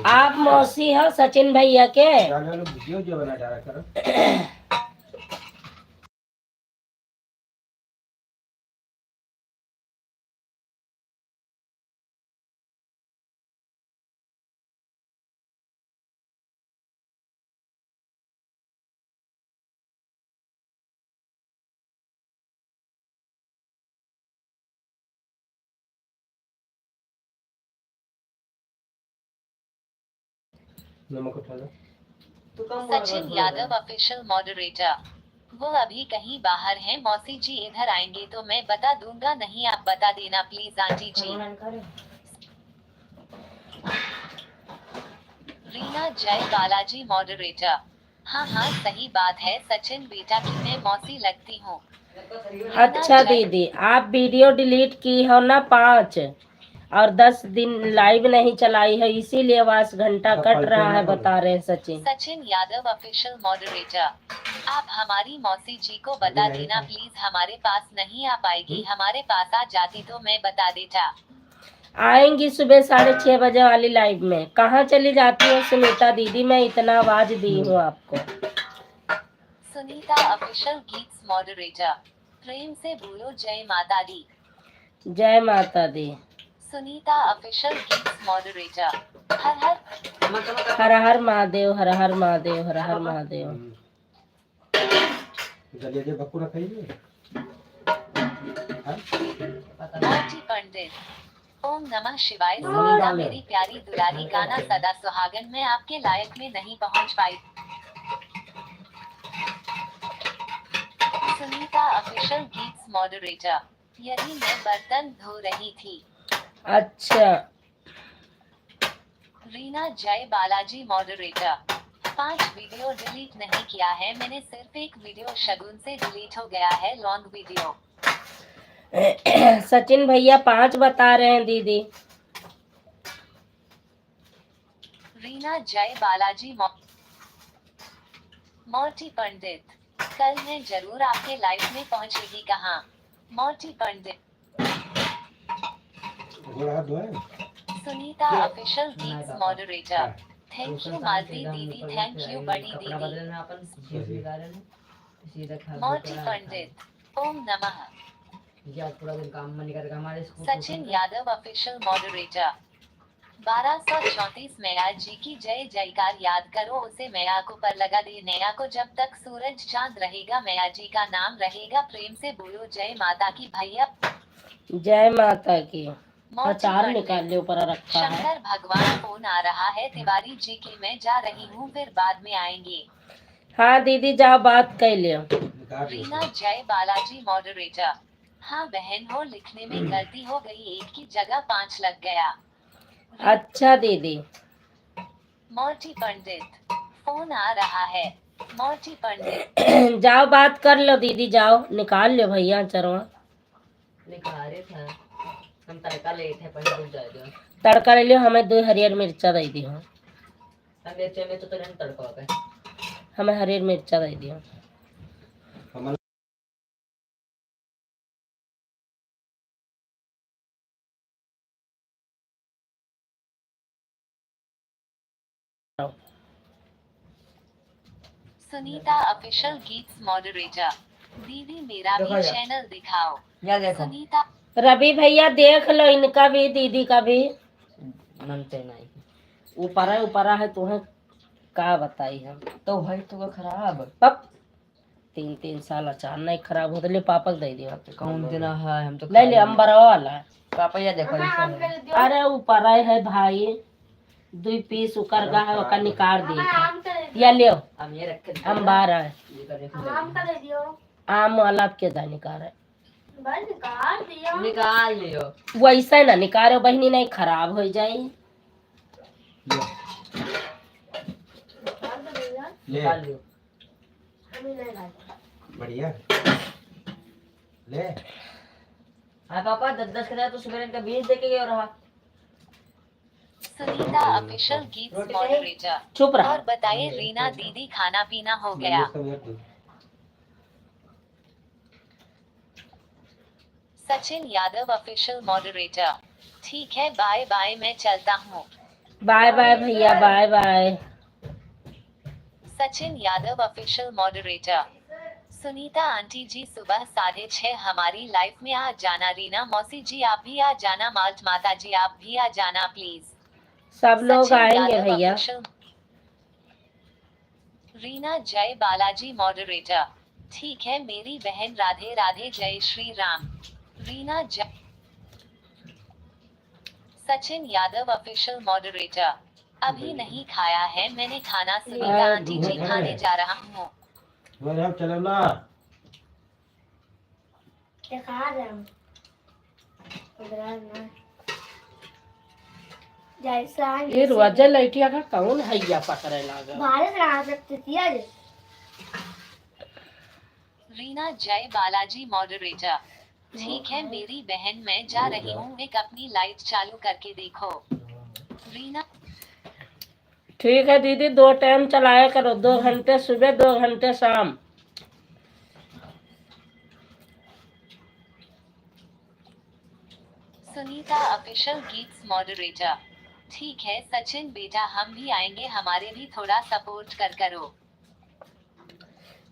आप मौसी हो सचिन भैया के? वीडियो जो बना डाला करो। नमक उठा लो। सचिन यादव ऑफिशियल मॉडरेटर वो अभी कहीं बाहर हैं, मौसी जी इधर आएंगे तो मैं बता दूंगा, नहीं आप बता देना प्लीज आंटी जी। रीना जय बालाजी मॉडरेटर हाँ हाँ सही बात है सचिन बेटा की मैं मौसी लगती हूँ। अच्छा दीदी, आप वीडियो डिलीट की हो ना 5 और 10 दिन लाइव नहीं चलाई है, इसीलिए आवाज घंटा कट रहा है, बता रहे हैं सचिन। सचिन यादव ऑफिशियल मॉडरेटर आप हमारी मौसी जी को बता देना प्लीज, हमारे पास नहीं आ पाएगी, हमारे पास आ जाती तो मैं बता देता। आएंगी सुबह 6:30 बजे वाली लाइव में। कहाँ चली जाती है सुनीता दीदी, मैं इतना आवाज दी हूँ आपको। सुनीता ऑफिशियल गीत्स मॉडरेटर प्रेम से बोलो जय माता दी। जय माता दी। सुनीता ऑफिशियल गीत्स मॉडरेटर हर हर हर हर महादेव, हर हर महादेव, हर हर महादेव। जल्दी बक्कू रखाइए। मौर्टी पंडित ओम नमः शिवाय। सुनीता मेरी प्यारी दुलारी, गाना सदा सुहागन मैं आपके लायक में नहीं पहुंच पाई। सुनीता ऑफिशियल गीत्स मॉडरेटर यही मैं बर्तन धो रही थी। अच्छा रीना जय बालाजी मॉडरेटर। 5 वीडियो डिलीट नहीं किया है मैंने, सिर्फ एक वीडियो शगुन से डिलीट हो गया है, लॉन्ग वीडियो। सचिन भैया 5 बता रहे हैं दीदी। रीना जय बालाजी मोटी पंडित, कल मैं जरूर आपके लाइफ में पहुंचेगी कहाँ। मोटी पंडित। गोड़ा धोए Sunita official Geets moderator. Thank you Malti दीदी, थैंक यू बड़ी दीदी। मोटी पंडित। ओम नमः। Sachin Yadav official moderator. 1234 मैया जी की जय जयकार, याद करो उसे मैया को पर लगा दे नैया को, जब तक सूरज चांद रहेगा मैया जी का नाम रहेगा, प्रेम से बोलो जय माता की भैया। जय माता की। मोटी अचार पंडित। निकाल ले ऊपर रखा है। शंकर भगवान फोन आ रहा है तिवारी जी की, मैं जा रही हूँ, फिर बाद में आएंगे। हाँ दीदी जाओ बात कर लियो। रीना जय बालाजी मॉडरेटर। हाँ बहन हो, लिखने में गलती हो गई, एक की जगह 5 लग गया। अच्छा दीदी। मोटी पंडित। फोन आ रहा है। मोटी पंडित। जाओ बात कर लो दीदी, जाओ निकाल लो भैया चरवा। निकाल रहे थे हम, तड़का ले थे पहले रुक जाएगा। तड़का ले लियो, हमें 2 हरियर मिर्चा दे दियो। मिर्चे में तो नहीं तड़का होगा, हमें हरियर मिर्चा दे दियो। Sunita official Geets moderator. दीदी मेरा भी चैनल दिखाओ। या देखो सुनीता। रवि भैया देख लो, इनका भी दीदी का भी। मनते नहीं ऊपरा है तुम्हें का बताई हम तो भाई तो खराब पप 3 साल अचार नहीं खराब होते, ले पापा को दे दियो। कौन देना है, हम तो ले ले अंबरा वाला है। पापा या देखो अरे ऊपरा है भाई, 2 पीस उकर गा है, ओका निकाल दिए या लियो। हम ये रख के अंबार है, ये कर आम अलग के जा निकाल है। निकाल लियो। वैसा ना निकालो बहनी, नहीं खराब हो जाए। निकाल लियो बढ़िया ले। हाँ पापा 10-10 का तो सुबह इनका 20 देके गया रहा। Sunita official Geets moderator. चुप रहा। और बताइए रीना दीदी, खाना पीना हो गया। Sachin Yadav official moderator. ठीक है बाय बाय, मैं चलता हूँ। बाय बाय भैया, bye bye. Sachin Yadav official moderator. Sunita aunty ji सुबह 6:30 हमारी लाइफ में आ जाना। रीना मौसी जी आप भी आ जाना। माल्ट माता जी आप भी आ जाना प्लीज। सब लोग सचिन आएंगे यादव भैया। official। रीना जय बालाजी मॉडरेटर। ठीक है मेरी बहन, राधे राधे, जय श्री राम। रीना जय। Sachin Yadav official moderator. अभी नहीं खाया है मैंने खाना, सुनीता आंटी जी खाने जा रहा हूँ। चलो ना ये रोजा लैटिया का कौन हैया पकड़े लागा। रीना जय बालाजी मॉडरेटर। ठीक है मेरी बहन, मैं जा रही हूँ, एक अपनी लाइट चालू करके देखो। रीना। ठीक है दीदी, 2 टाइम चलाया करो, 2 घंटे सुबह 2 घंटे शाम। Sunita official Geets moderator. ठीक है सचिन बेटा, हम भी आएंगे, हमारे भी थोड़ा सपोर्ट करो।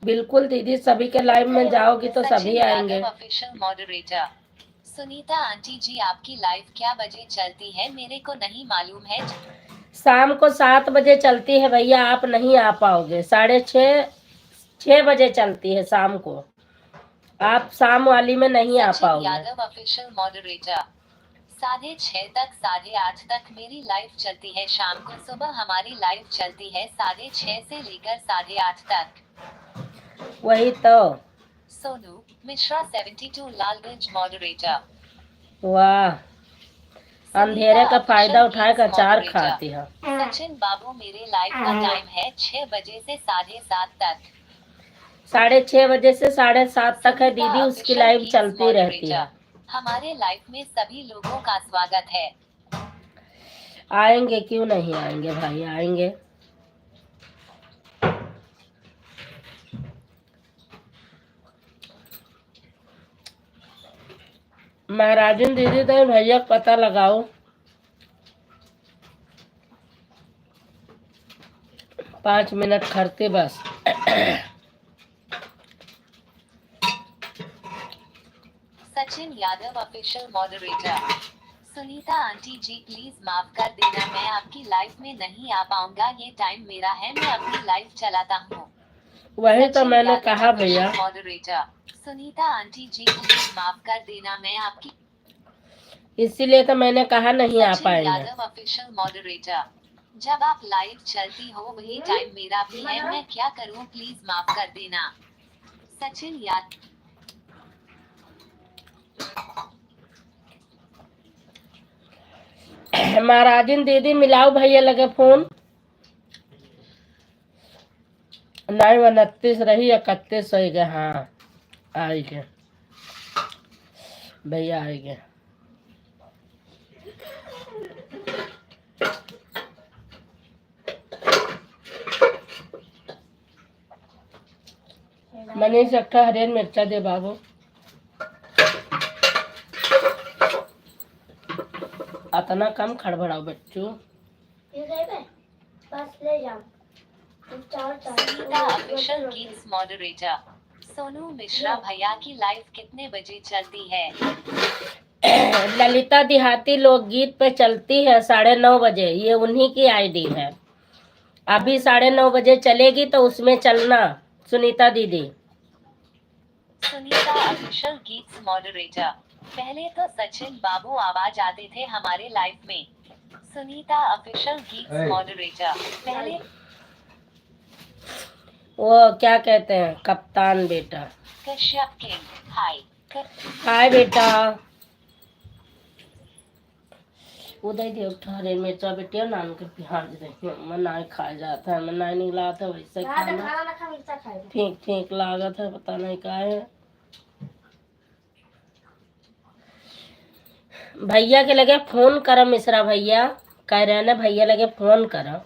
बिल्कुल दीदी, सभी के लाइव में जाओगी तो सभी आएंगे। Official moderator. Sunita aunty ji आपकी लाइव क्या बजे चलती है, मेरे को नहीं मालूम है। शाम को 7 बजे चलती है भैया, आप नहीं आ पाओगे। 6:30 बजे चलती है शाम को, आप शाम वाली में नहीं आ पाओगे। Yadav official moderator. 6:30 तक 8:30 तक मेरी लाइव चलती है शाम को, सुबह हमारी लाइव चलती है 6:30 से लेकर 8:30 तक। वही तो सोनू मिश्रा 72 लालगंज मॉडरेटर। वाह, अंधेरे का फायदा उठाकर अचार खाती है। सचिन बाबू मेरे लाइव का टाइम है 6 बजे से 7:30 तक। 6:30 बजे से 7:30 तक है दीदी, उसकी लाइव चलती रहती है। हमारे लाइव में सभी लोगों का स्वागत है। आएंगे, क्यों नहीं आएंगे भाई, आएंगे। महाराजन दीदी तो भैया पता लगाओ। पाँच मिनट खड़ते बस। Sachin Yadav official moderator. Sunita aunty ji please माफ कर देना, मैं आपकी लाइव में नहीं आ पाऊंगा, ये टाइम मेरा है, मैं अपनी लाइव चलाता हूँ। वही तो मैंने कहा भैया। Moderator Sunita aunty ji please माफ कर देना, मैं आपकी, इसीलिए तो मैंने कहा नहीं आ पाएंगे। यादव ऑफिशियल मॉडरेटर, जब आप लाइव चलती हो वही टाइम मेरा भी है, मैं क्या करूं, प्लीज माफ कर देना। सचिन यादव। महाराजन दीदी मिलाओ भैया लगे फोन। 9:29 रही, 31 हो गए। हाँ आएंगे भैया, आएंगे। मनीष अक्का हरियर मिर्चा दे बाबू। अतना कम खड़बड़ाओ बच्चों। Official Geets moderator. सोनू मिश्रा भैया की लाइव कितने बजे चलती है? ललिता देहाती लोकगीत पे चलती है 9:30 बजे, ये उन्हीं की आईडी है। अभी 9:30 बजे चलेगी तो उसमें चलना सुनीता दीदी। Sunita official Geets moderator. पहले तो सचिन बाबू आवाज आते थे हमारे लाइव में। Sunita official Geets moderator. पहले वो क्या कहते हैं, कप्तान बेटा। कश्यप किंग हाय। हाय बेटा। उदय देव ठहरे मिर्चा बेटिया नान के प्याज देखिए मनाई खा जाता है, मनाई नहीं लाता वैसे खाना ठीक ठीक लागत है, पता नहीं क्या है। भैया के लगे फोन करो, मिश्रा भैया कह रहे ना, भैया लगे फोन करो।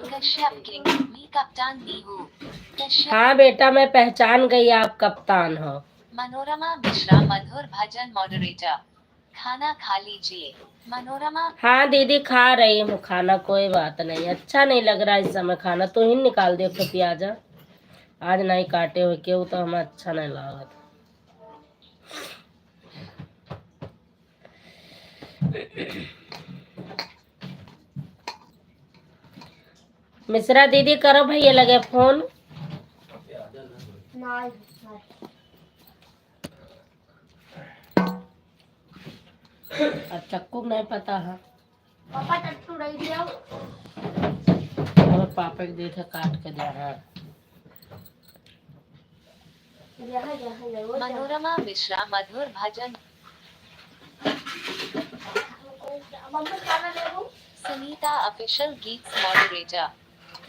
कश्यप किंग मैं कप्तान भी हूँ। हाँ बेटा मैं पहचान गई आप कप्तान हो। मनोरमा मिश्रा मधुर भजन मॉडरेटर। खाना खा लीजिए मनोरमा। हाँ दीदी खा रही हूँ खाना, कोई बात नहीं, अच्छा नहीं लग रहा इस समय खाना, तो ही निकाल दे तो प्याजा आज नहीं काटे हुए क्यों, तो हमें अच्छा नहीं लगा। मिश्रा दीदी करो भैया लगे फोन। चक्कू नहीं पता है और पापा के दे थे काट के दे। हाँ मनोरमा मिश्रा मधुर भजन। Sunita official Geets moderator.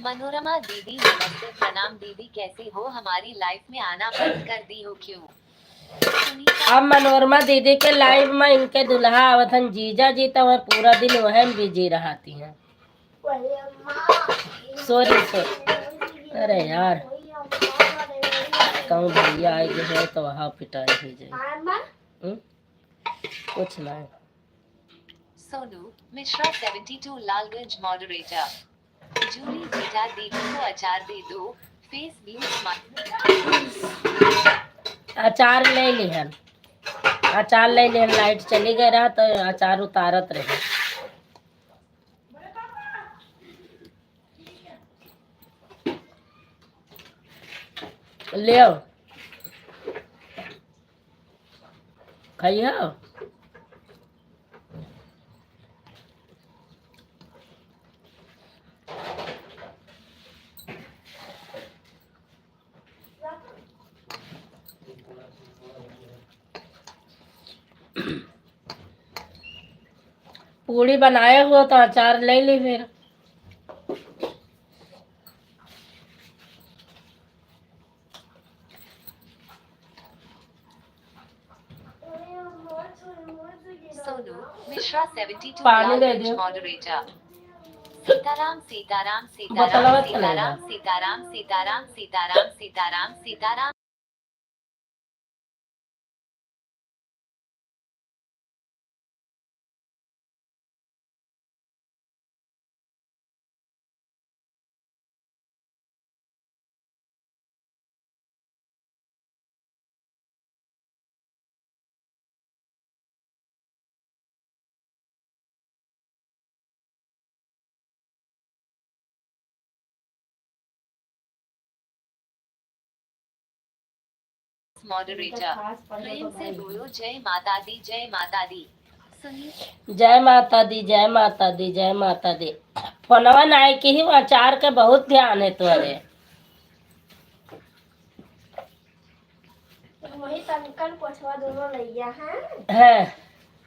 मनोरमा दीदी नमस्ते प्रणाम दीदी, कैसी हो, हमारी लाइफ में आना बंद कर दी हो क्यों? अब मनोरमा दीदी के लाइव में इनके दुल्हा अवधन जीजा जी तो वह पूरा दिन वह बिजी रहती हैं। सॉरी सॉरी, अरे यार कहूँ भैया आए गए तो वहाँ पिटाई ही जाए। कुछ नहीं। सोनू मिश्रा 72 लालगंज मॉडरेटर। जूली बेटा दीदी को अचार दे दो, फेस अचार ले लिहन, अचार ले लिहन, लाइट चली गई रहा तो अचार उतारत रहे। ले आओ खाइए। पूड़ी बनाए हुआ तो अचार ले ली फिर। सोनू मिश्रा 72 पानी दे लालगंज दियो। मॉडरेटर। सीताराम सीताराम बोतलवा सीताराम चलेगा। सीताराम सीताराम सीताराम सीताराम सीताराम। मॉडरेटर प्रेम से बोलो जय माता दी जय माता दी। सुनी जय माता दी, जय माता दी, जय माता दी। फोनवा नाय की ही अचार के बहुत ध्यान है तुम्हारे। वही तनकन पोछवा दोनों लैया हैं। है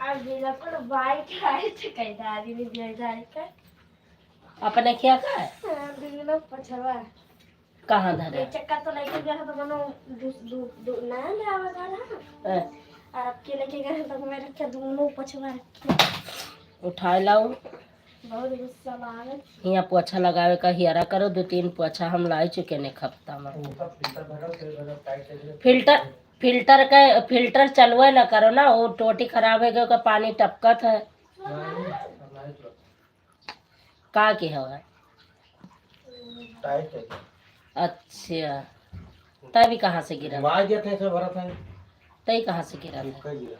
अब बिल्कुल वाइट है कई दादी ने दिया जाए का। अपने क्या का है? बिल्कुल पोछवा कहाँ ये धरे? चक्कर तो लेके गया था तो मनो नया नया बता रहा। है, और आपके लेके गए तो मैं रखे दोनों पोछवा रखे। उठा लाऊ। बहुत गुस्सा मारे। यहाँ पोछा लगावे का हियरा करो, 2-3 पोछा हम ला चुके ने खपता में। फिल्टर चलवे न करो ना, वो टोटी खराब है गयो, पानी टपकत है। का के हवा? टाइट है। अच्छा, तभी कहाँ से गिरा? मार दिया था ऐसे भरा था। तभी कहाँ से गिरा था? कहीं गिरा।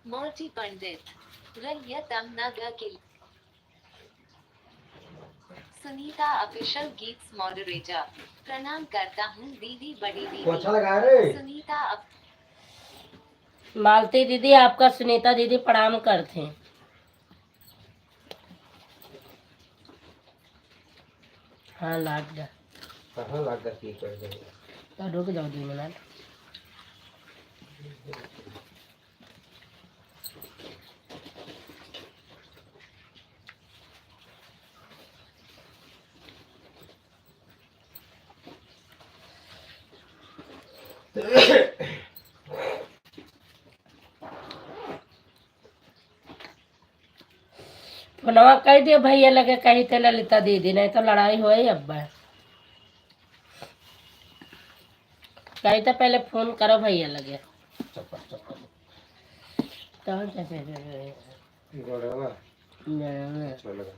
मोर्ची पंडित रैयतम नगर के सुनीता ऑफिशियल गीत्स मॉडरेटर। प्रणाम करता हूँ दीदी बड़ी पोछा दीदी। लगा रे। सुनीता मालती दीदी आपका सुनीता दीदी प्रणाम करते हैं। हाँ लाग जा। कहाँ लगा की कर दे। तो रुक जाओ 2 मिनट। फोनवा कह दियो भैया लगे कही थे ललिता दीदी, नहीं तो लड़ाई हो अब्बा। कही तो पहले फोन करो भैया लगे। चप्पल चप्पल। तो गोड़वा अच्छा लगा।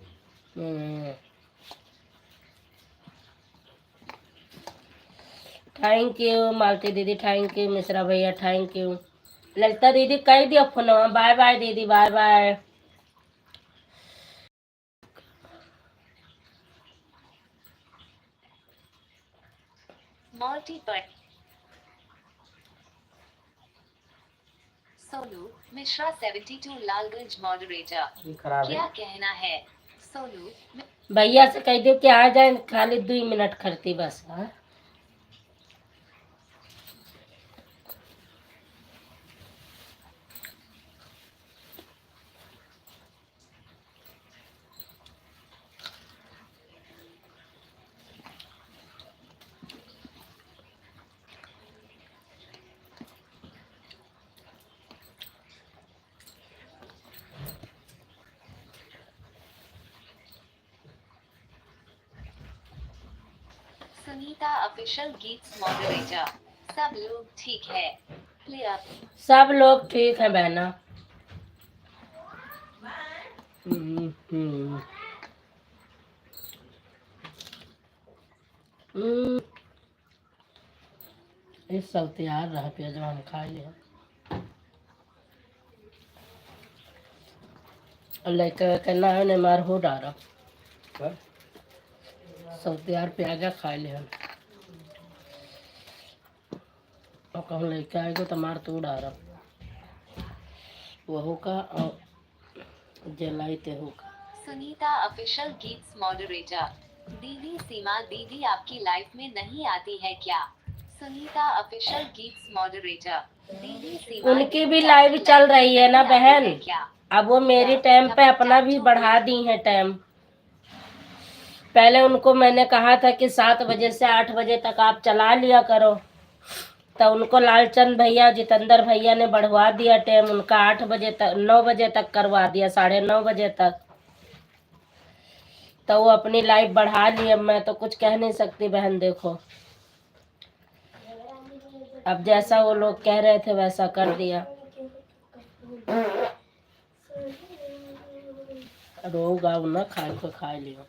थैंक यू मालती दीदी, थैंक यू मिश्रा भैया, थैंक यू। ललिता दीदी कह दियो फोनवा। बाय बाय दीदी, बाय बाय। मोर्टी पर सोनू मिश्रा 72 लालगंज मॉडरेटर। खराब क्या है। कहना है सोनू? भैया से कह दियो कि आ जाए, खाली 2 मिनट खड़ती बस। हाँ सुनीता ऑफिशियल गीत्स मॉडरेटर। सब लोग ठीक है? क्लियर। सब लोग ठीक है बहना। हम्म, हम्म। हम्म। इस सब तैयार रह पे जो हम खा लिया। लेकर कहना है ने मार हो डारा सब तैयार पे आजा खा लिया। और कहूँ लेके आएगा तो मार तो डारा वहू का और जलाई ते हो का। Sunita official Geets moderator. दीदी सीमा दीदी आपकी लाइफ में नहीं आती है क्या? Sunita official Geets moderator. दीदी सीमा उनकी भी ने लाइव चल रही है ना लाइव बहन। है क्या? अब वो मेरी टाइम पे अपना भी बढ़ा दी है टाइम। पहले उनको मैंने कहा था कि 7 बजे से 8 बजे तक आप चला लिया करो, तो उनको लालचंद भैया जितेंद्र भैया ने बढ़वा दिया टाइम, उनका 8 बजे तक 9 बजे तक करवा दिया, 9:30 बजे तक। तो वो अपनी लाइफ बढ़ा ली। अब मैं तो कुछ कह नहीं सकती बहन, देखो अब जैसा वो लोग कह रहे थे वैसा कर दिया। रोग आओ ना खाए को खा लियो।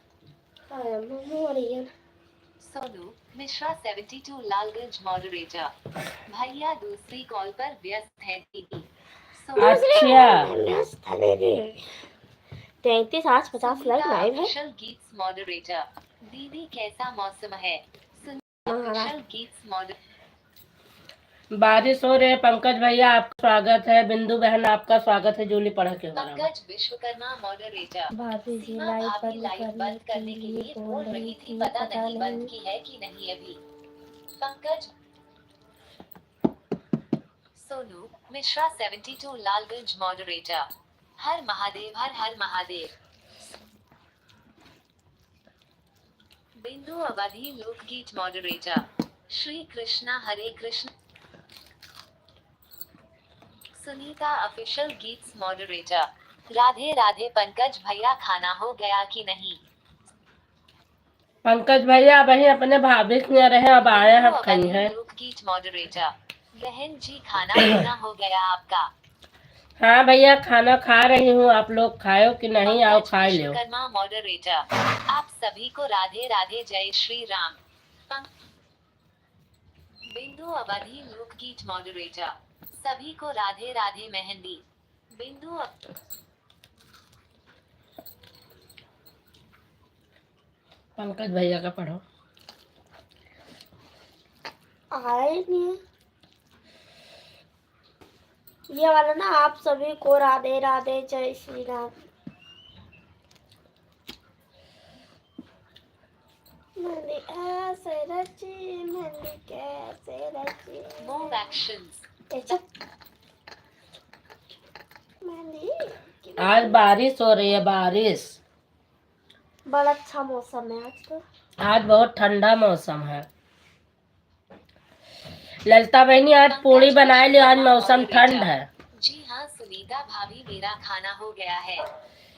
सोनू मिश्रा 72 लालगंज मॉडरेटर। भैया दूसरी कॉल पर व्यस्त है दीदी। अच्छा 33-50 लाइक लाइव है। Official Geets moderator. दीदी कैसा मौसम है? Official Geets moderator. बारिश हो रही है। पंकज भैया आपका स्वागत है। बिंदु बहन आपका स्वागत है। जूली पढ़ा के पंकज विश्वकर्मा मॉडरेटर। भाभी जी सीमा लाइव भाभी लाइव बंद बंद करने के लिए बोल रही थी, पता नहीं बंद की है कि नहीं अभी। पंकज सोनू मिश्रा 72 लालगंज मॉडरेटर। हर महादेव हर हर महादेव। बिंदु अवधि लोकगीत मॉडरेटर। श्री कृष्णा हरे कृष्ण। Sunita official Geets moderator. राधे राधे पंकज भैया, खाना हो गया कि नहीं? पंकज भैया वही अपने भाभी के यहाँ रहे, अब आए हैं कहीं है। लोकगीत मॉडरेटर। बहन जी खाना पीना हो गया आपका? हाँ भैया खाना खा रही हूँ, आप लोग खाओ कि नहीं? आओ पंकज खा लो। विश्वकर्मा मॉडरेटर। आप सभी को राधे राधे, जय श्री राम। बिंदु अवधि लोकगीत मॉडरेटर। सभी को राधे राधे मेहंदी। बिंदु पंकज भैया का पढ़ो। आए नहीं ये वाला ना, आप सभी को राधे राधे जय श्री राम। मेहंदी ऐसे रची, मेहंदी कैसे रची। Move actions. मेहंदी आज बारिश हो रही है, बारिश। बड़ा अच्छा मौसम है आज तो। आज बहुत ठंडा मौसम है। ललिता बहनी आज पूड़ी बनाए लियो, आज मौसम ठंड है। जी हाँ सुनीता भाभी, मेरा खाना हो गया है।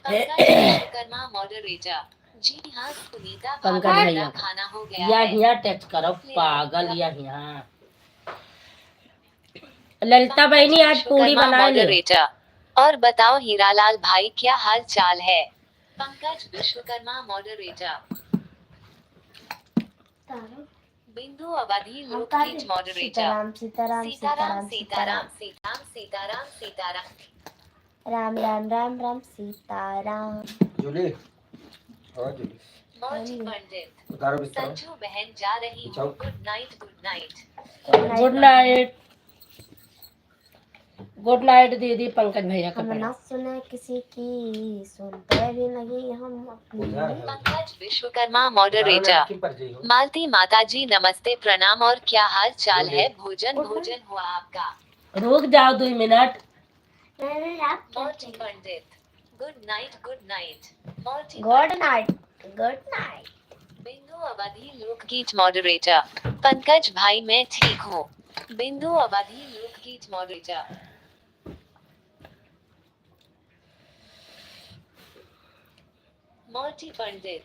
पंकज विश्वकर्मा मॉडरेटर। जी हाँ सुनीता पंकज भाभी, भैया मेरा खाना हो गया या है। यहाँ टच करो पागल, या यहाँ। ललिता बहनी आज पूड़ी बनाए लियो। मॉडरेटर। और बताओ हीरालाल भाई, क्या हाल चाल है? पंकज विश्वकर्मा मॉडरेटर। बिंदु अवधि लोकगीत मॉडरेटर। सीताराम सीताराम सीताराम सीताराम सीताराम सीताराम सीताराम सीताराम। राम राम राम राम सीताराम। जूली और जूली मौजी पंडित। उतारो बिस्तर। संजू बहन जा रही हूँ। Good night good night. Good night, good night दीदी। पंकज भैया का हम पढ़ो। ना सुने किसी की, सुनते भी नहीं हम अपनी। पंकज विश्वकर्मा मॉडरेटर। मालती माता जी नमस्ते प्रणाम, और क्या हाल चाल है? भोजन भोजन हुआ आपका? रुक जाओ 2 minute. Mauji Pandit. Good night good night. Mauji good night good night. Bindu Awadhi Lokgeet moderator. Pankaj भाई मैं ठीक हूँ। बिंदु अवधि लोकगीत मॉडरेटर। मौजी पंडित।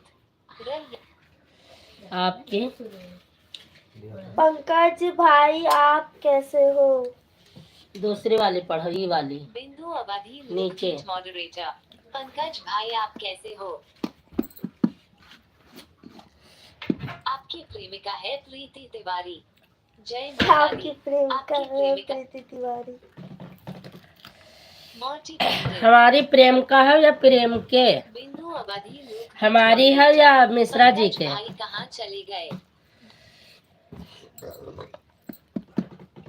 आपकी पंकज भाई आप कैसे हो? दूसरी वाली पढ़ो, ये वाली बिंदु अवधि नीचे। लोकगीत मॉडरेटर। पंकज भाई आप कैसे हो? आपकी प्रेमिका है प्रीति तिवारी। जय माता आपकी दी। प्रेमिका आपकी है प्रेमिका। प्रीति तिवारी। मौजी पंडित। हमारी प्रेम का है या प्रेम के? बिंदु अवधि लोकगीत हमारी है मॉडरेटर। या मिश्रा जी पंकज के? भाई कहाँ चले गए?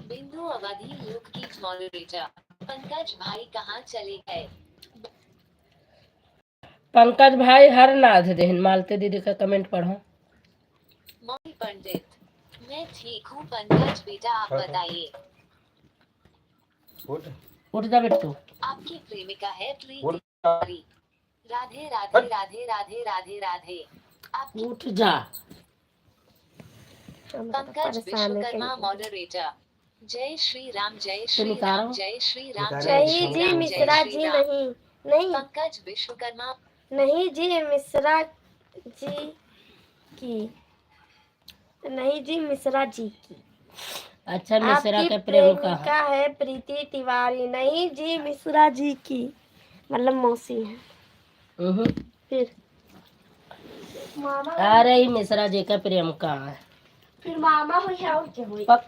बिंदु अवधि लोकगीत मॉडरेटर। पंकज भाई कहाँ चले गए? पंकज भाई हर नाथ देहन। मालती दीदी का कमेंट पढ़ो। मौजी पंडित। मैं ठीक हूँ पंकज बेटा, आप बताइए। उठ उठ जा बिट्टू। आपकी प्रेमिका है प्रीति उठ तिवारी। राधे राधे राधे राधे राधे राधे। आपकी उठ जा। हम तो पंकज परेशान है विश्वकर्मा कहीं। मॉडरेटर। जय श्री राम जय तो श्री निकालो। राम जय श्री राम निकालो। जय नहीं श्री जी राम जय मिश्रा श्री जी राम। नहीं नहीं पंकज विश्वकर्मा नहीं जी मिश्रा जी की नहीं जी मिश्रा जी की। अच्छा मिश्रा आपकी के प्रेमिका प्रेमिका है प्रीति तिवारी। नहीं जी मिश्रा जी की मतलब मौसी है। फिर मामा अरे ही मिश्रा जी का प्रेमिका है। फिर मामा हुई है और क्या हुई पक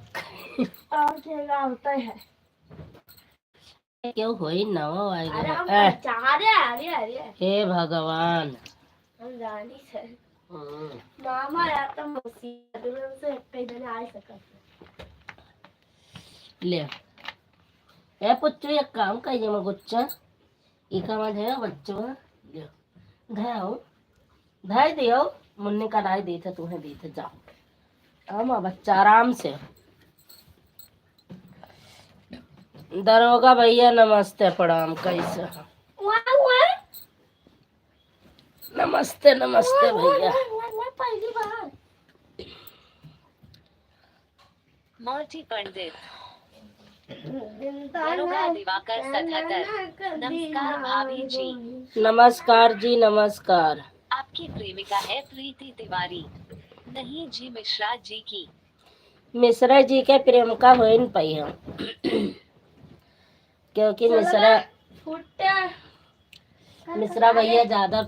और क्या होता है। क्यों हुई नवा अरे हम आएगा। पहचान रहे अरे अरे हे भगवान। हम जानी से हम्म, मामा या तो मौसी दोनों से पे दिन आ सकता। ले ए पुच्चू एक काम करिए मैं गुच्चा इका मत है बच्चों ले धाओ धाई दियो मुन्ने का राय दी थे तुम्हें दी थे जाओ हम बच्चा आराम से। दरोगा भैया नमस्ते प्रणाम कैसे हैं? नमस्ते नमस्ते भैया। पहली बार मौर्ची पंडित दरोगा दिवाकर 77। नमस्कार भाभी जी। नमस्कार जी नमस्कार। आपकी प्रेमिका है प्रीति तिवारी। नहीं जी मिश्रा जी की। मिश्रा जी के प्रेमिका हो नहीं पाई हम क्योंकि मिश्रा भैया ज्यादा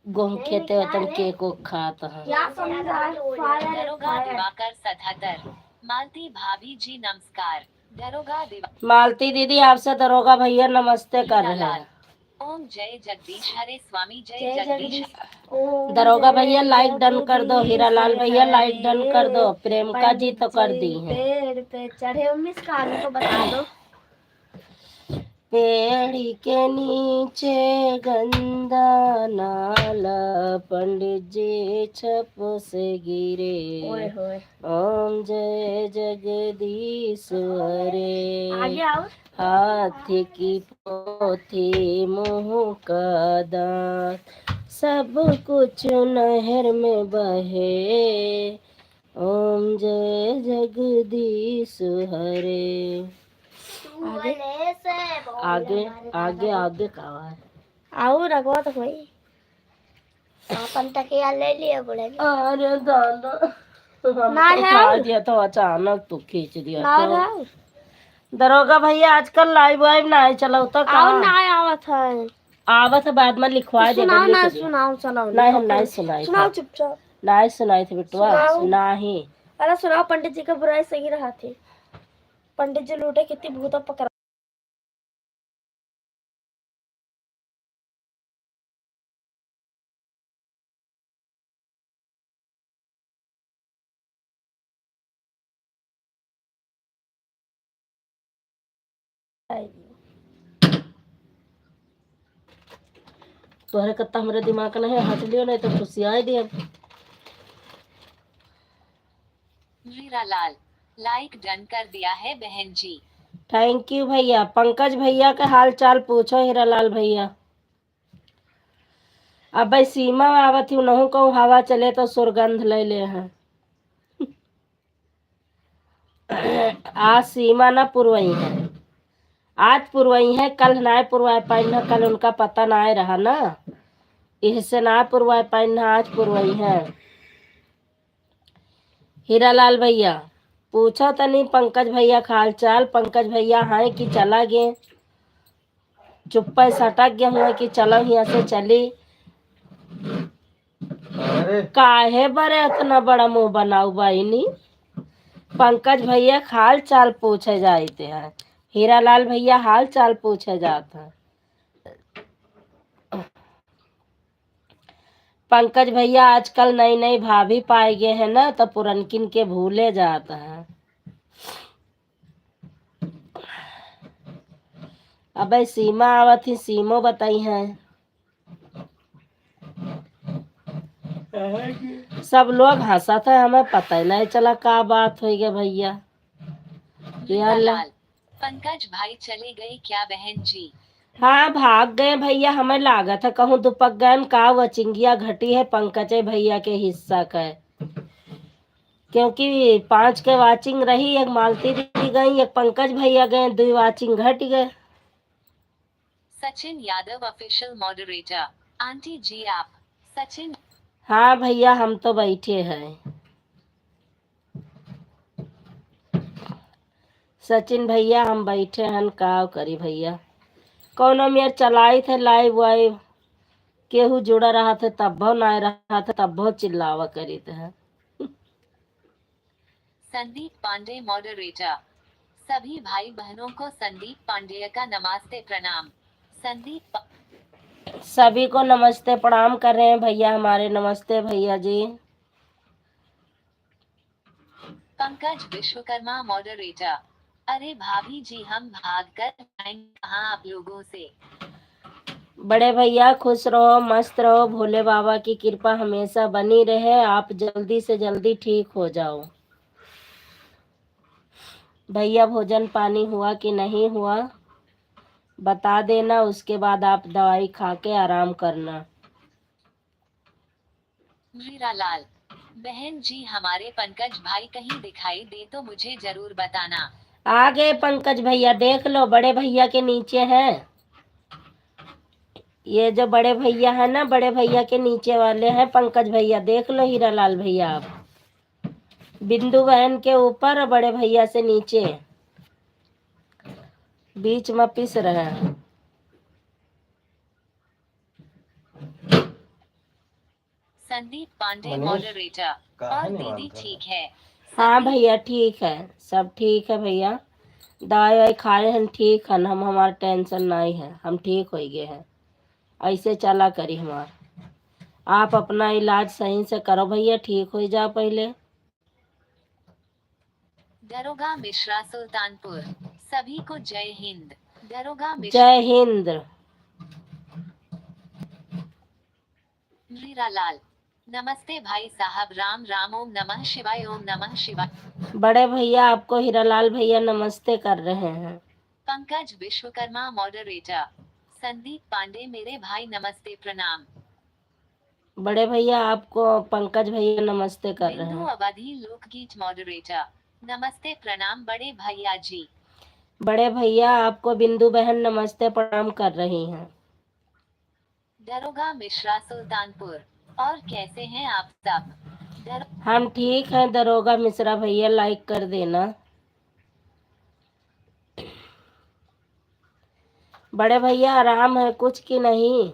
गेहूं खेते हो तुम केक को खाता है। क्या समझा दरोगा दिवाकर 77। मालती भाभी जी नमस्कार। दरोगा दिवाकर मालती दीदी आपसे दरोगा भैया नमस्ते कर रहे हैं। ओम जय जगदीश हरे स्वामी जय जय जगदीश। जगदीश। दरोगा भैया लाइक डन कर दो। हीरालाल भैया लाइक डन कर दो। प्रेमिका जी तो कर दी है। पेड़ पे चढ़े मिस कहानी तो बता दो। पेड़ के नीचे गंदा नाला पंडित जी छप से गिरे। ओए होए ओम जय जगदीश हरे। आगे आओ। हाथी की पोथी मुंह का दांत सब कुछ नहर में बहे। ओम जय जगदीश हरे। आगे आगे आगे कहा है। आओ रखवा तो भाई अपन तकिया ले लिया बड़े अरे दादा ना हमको है। उठा दिया तो अचानक तू खींच दिया ना तो। आओ दरोगा भैया आजकल लाइव वाइव ना चला तो आओ ना आवत है। आवत बाद में लिखवा दे सुनाओ ना सुनाओ चलो नहीं हम नहीं सुनाई सुनाओ था चुपचाप। नहीं सुनाई थी बिटुआ सुनाओ। नहीं। अरे सुनाओ पंडित जी का बुराई सही रहा थे। पंडित जी लूटे कितनी भूतों पकड़ा। तोहरे कत्ता हमरे दिमाग नहीं हट लियो नहीं तो खुशियाई दिया। वीरालाल लाइक डन कर दिया है बहन जी। थैंक यू भैया। पंकज भैया का हाल चाल पूछो हीरालाल भैया। अब भाई सीमा आवत ही नहु कहूँ हवा चले तो सुरगंध ले ले हैं। आज सीमा ना पुरवई है। आज पुरवई है कल ना पुरवाए पाइन है। कल उनका पता ना रहा ना इससे ना पुरवाए पाइन आज पुरवई है। हीरालाल भैया पूछो तो नहीं पंकज भैया का हाल चाल। पंकज भैया हैं कि चला गए चुप्पा सटक गया हुआ कि चलो यहाँ से चली। काहे बरे इतना बड़ा मुंह बनाऊ बाईनी। पंकज भैया हाल चाल पूछे जाते हैं। हीरालाल भैया हाल चाल पूछे जाते हैं। पंकज भैया आजकल नई नई भाभी पाए गए हैं ना तो पुरनकिन के भूले जाता है। अब सीमा आवत थी सीमो बताई हैं। सब लोग हंसा था हमें पता ही नहीं चला क्या बात हो गया भैया। वीरालाल पंकज भाई चले गए क्या बहन जी? हाँ भाग गए भैया, हमें लागत है कहूँ दुपक गए का वचिंगिया घटी है पंकज भैया के हिस्सा का है। क्योंकि 5 के वाचिंग रही, एक मालती दी गई, एक पंकज भैया गए, 2 वाचिंग घट गए। Sachin Yadav official moderator. Aunty ji आप सचिन। हाँ भैया हम तो बैठे हैं। सचिन भैया हम बैठे हैं का करी भैया। कौनो मेर चलाई थे लाइव वाइव, केहू जुड़ा रहा था तब ना रहा था तब चिल्लावा करी थे। संदीप पांडे मॉडरेटर। सभी भाई बहनों को संदीप पांडे का नमस्ते प्रणाम। संदीप सभी को नमस्ते प्रणाम कर रहे हैं भैया हमारे। नमस्ते भैया जी। पंकज विश्वकर्मा मॉडरेटर। अरे भाभी जी हम भाग कर आएंगे कहाँ आप लोगों से। बड़े भैया खुश रहो मस्त रहो, भोले बाबा की कृपा हमेशा बनी रहे, आप जल्दी से जल्दी ठीक हो जाओ। भैया भोजन पानी हुआ कि नहीं हुआ बता देना, उसके बाद आप दवाई खा के आराम करना। मीरा लाल। बहन जी हमारे पंकज भाई कहीं दिखाई दे तो मुझे जरूर बताना। आ गए पंकज भैया, देख लो बड़े भैया के नीचे हैं। ये जो बड़े भैया है ना, बड़े भैया के नीचे वाले हैं पंकज भैया, देख लो हीरा लाल भैया आप। बिंदु बहन के ऊपर और बड़े भैया से नीचे, बीच में पिस रहे हैं। संदीप पांडे मनीष, मॉडरेटर। कहाँ और है दीदी निवान ठीक है? हाँ संदीप भैया ठीक है, सब ठीक है भैया। दवाई वाई खाए हैं ठीक है, हम हमारा टेंशन नहीं है, हम ठीक हो गए हैं। ऐसे चला करी हमार, आप अपना इलाज सही से करो भैया, ठीक हो जाओ पहले। दरोगा मिश्रा सुल्तानपुर। सभी को जय हिंद। दरोगा मिश्रा। जय हिंद। मीरा लाल। नमस्ते भाई साहब राम राम ओम नमः शिवाय ओम नमः शिवाय। बड़े भैया आपको हीरालाल भैया नमस्ते कर रहे हैं। पंकज विश्वकर्मा मॉडरेटर। संदीप पांडे मेरे भाई नमस्ते प्रणाम। बड़े भैया आपको पंकज भैया नमस्ते कर रहे बिंदु हैं। अवधि लोकगीत मॉडरेटर। नमस्ते प्रणाम बड़े भैया जी। बड़े भैया आपको बिंदु बहन नमस्ते प्रणाम कर रही हैं। दरोगा मिश्रा सुल्तानपुर। और कैसे हैं आप सब? हम ठीक हैं दरोगा मिश्रा भैया, लाइक कर देना। बड़े भैया आराम है कुछ की नहीं?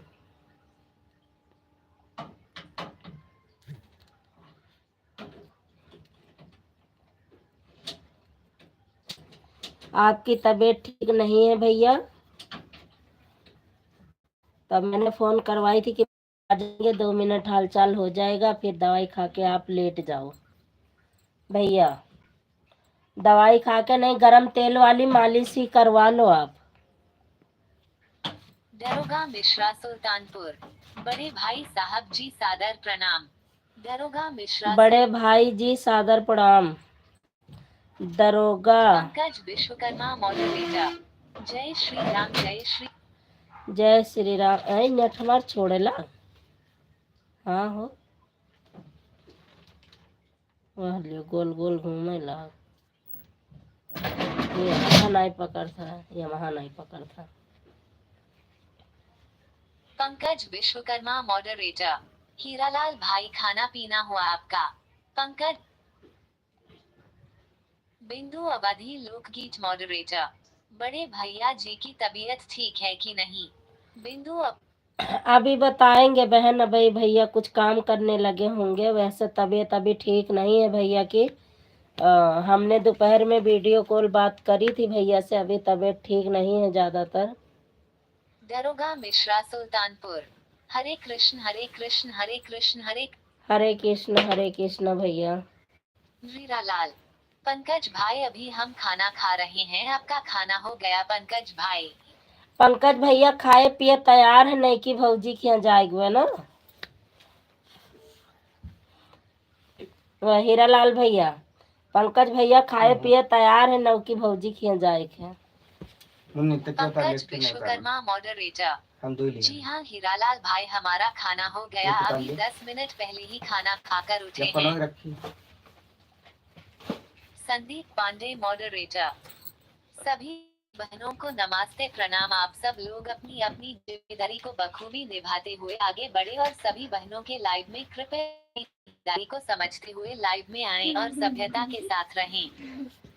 आपकी तबीयत ठीक नहीं है भैया? तब मैंने फोन करवाई थी कि आ जाएंगे, 2 मिनट हालचाल हो जाएगा फिर दवाई खा के आप लेट जाओ। भैया दवाई खा के नहीं, गरम तेल वाली मालिश ही करवा लो आप। दरोगा मिश्रा सुल्तानपुर। बड़े भाई साहब जी सादर प्रणाम। दरोगा मिश्रा बड़े भाई जी सादर प्रणाम। दरोगा पंकज विश्वकर्मा मॉडरेटर। जय श्री राम जय श्री। जय श्री राम। ऐ नेट हमार छोड़ेला। हाँ हो वह लियो गोल गोल घूमे ला। ये यहाँ नहीं पकड़ता, ये वहाँ नहीं पकड़ता। पंकज विश्वकर्मा मॉडरेटर। हीरालाल भाई खाना पीना हुआ आपका? पंकज। बिंदु अवधि लोकगीत मॉडरेटर। बड़े भैया जी की तबीयत ठीक है कि नहीं? बिंदु अभी बताएंगे बहन, अभी भैया कुछ काम करने लगे होंगे, वैसे तबीयत अभी ठीक नहीं है भैया की। हमने दोपहर में वीडियो कॉल बात करी थी भैया से, अभी तबीयत ठीक नहीं है ज्यादातर। दरोगा मिश्रा सुल्तानपुर। हरे कृष्ण हरे कृष्ण हरे कृष्ण हरे। हरे कृष्ण भैया। मीरा लाल। पंकज भाई अभी हम खाना खा रहे हैं, आपका खाना हो गया पंकज भाई? पंकज भैया खाए पिए तैयार है, नहीं कि भौजी के यहाँ जाएगा ना। वह हीरालाल भैया, पंकज भैया खाए पिए तैयार है, नौ की भौजी के यहाँ जाए के। मुन्नी तक क्या था पंकज लिफ्ट नहीं उतारा विश्वकर्मा मॉडरेटर। हम दो ही जी लिए हाँ हीरालाल भाई, हमारा खाना हो गया, ये दुकान अभी ले। 10 मिनट पहले ही खाना खाकर उठे चप्पल हैं। वहीं रखी संदीप पांडे मॉडरेटर। सभी बहनों को नमस्ते प्रणाम। आप सब लोग अपनी अपनी जिम्मेदारी को बखूबी निभाते हुए आगे बढ़े और सभी बहनों के लाइव में कृपया जिम्मेदारी को समझते हुए लाइव में आएं और सभ्यता के साथ रहें।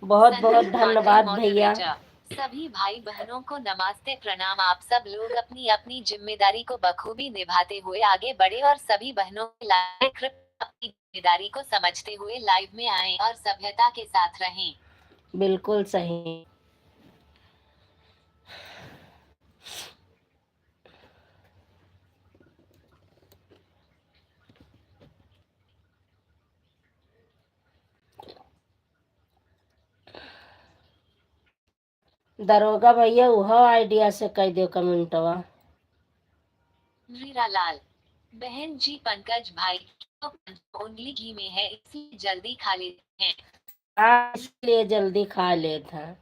बहुत बहुत संदीप पांडे धन्यवाद भैया। मॉडरेटर। सभी भाई बहनों को नमस्ते प्रणाम। आप सब लोग अपनी अपनी जिम्मेदारी को बखूबी निभाते हुए आगे बढ़े और सभी बहनों के लाइव में कृपया अपनी जिम्मेदारी को समझते हुए लाइव में आएं और सभ्यता के साथ रहें। बिल्कुल सही। दरोगा भैया वह आइडिया से कह दो कमेंटवा। हीरालाल। बहन जी पंकज भाई तो उंगली घी में है इसलिए जल्दी खा लेते हैं। हाँ इसलिए जल्दी खा लेता है।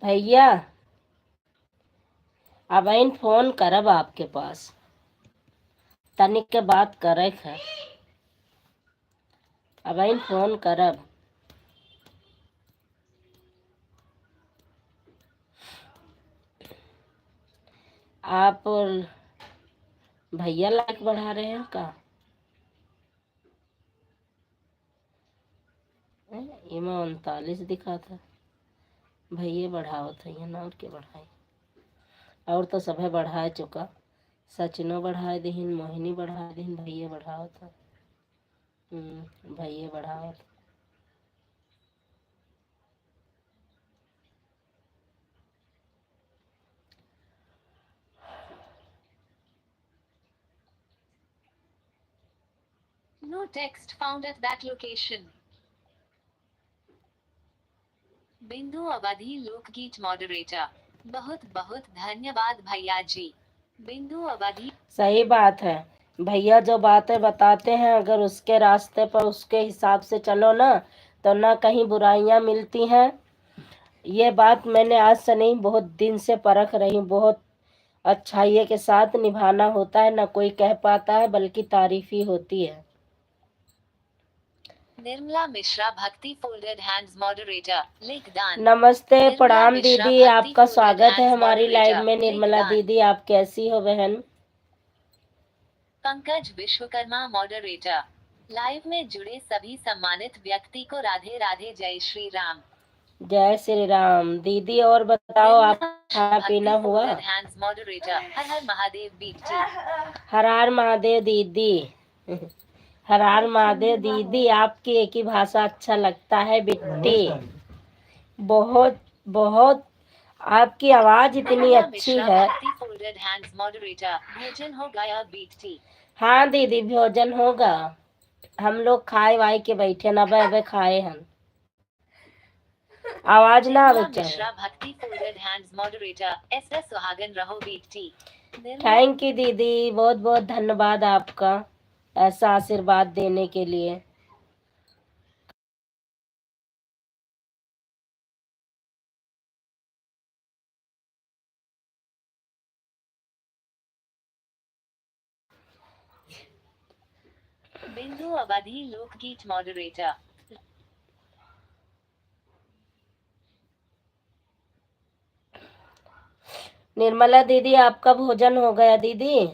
भैया अब इन फोन करब आपके पास, तनिक के बात करे है। अब इन फोन करब। आप भैया लाइक बढ़ा रहे हैं का? ये में 39 दिखा था। भैया बढ़ाओ था ये ना, और के बढ़ाए? और तो सभे बढ़ा चुका। सचिनो बढ़ा दीन, मोहिनी बढ़ा दीन, भैया बढ़ाओ था। भैया बढ़ाओ था। No text found at that location. बिंदु अवधि लोकगीत मॉडरेटर। बहुत बहुत धन्यवाद भैया जी। बिंदु अवधि। सही बात है भैया, जो बातें बताते हैं अगर उसके रास्ते पर उसके हिसाब से चलो ना तो ना कहीं बुराइयां मिलती हैं। ये बात मैंने आज से नहीं बहुत दिन से परख रही हूँ। बहुत अच्छाई के साथ निभाना होता है, ना कोई कह पाता है बल्कि तारीफ ही होती है। Nirmala Mishra Bhakti folded hands moderator लिख दान। नमस्ते निर्मला प्रणाम मिश्रा दीदी, भक्ति आपका फोल्डेड स्वागत है हैंड्स हमारी लाइव मॉडरेटर में। लिख निर्मला दान। दीदी आप कैसी हो बहन? पंकज विश्वकर्मा मॉडरेटर। लाइव में जुड़े सभी सम्मानित व्यक्ति को राधे राधे, जय श्री राम। जय श्री राम। दीदी और बताओ, आप खाना पीना हुआ? Hands moderator. हर हर महादेव बीटी। हर हर महादेव दीदी। हर हर महादेव दीदी, आपकी एक ही भाषा अच्छा लगता है बिट्टी। बहुत बहुत आपकी आवाज इतनी अच्छी है। भोजन हो गया बीटी। हाँ दीदी भोजन होगा, हम लोग खाए वाए के बैठे ना, बे खाए हम। आवाज ना आवे चाहिए। भक्ति फोल्डेड हैंड्स मॉडरेटर। ऐसा सुहागन रहो बीटी। थैंक यू दीदी, बहुत बहुत धन्यवाद आपका ऐसा आशीर्वाद देने के लिए। बिंदु अवधि लोकगीत मॉडरेटर। निर्मला दीदी आपका भोजन हो गया दीदी?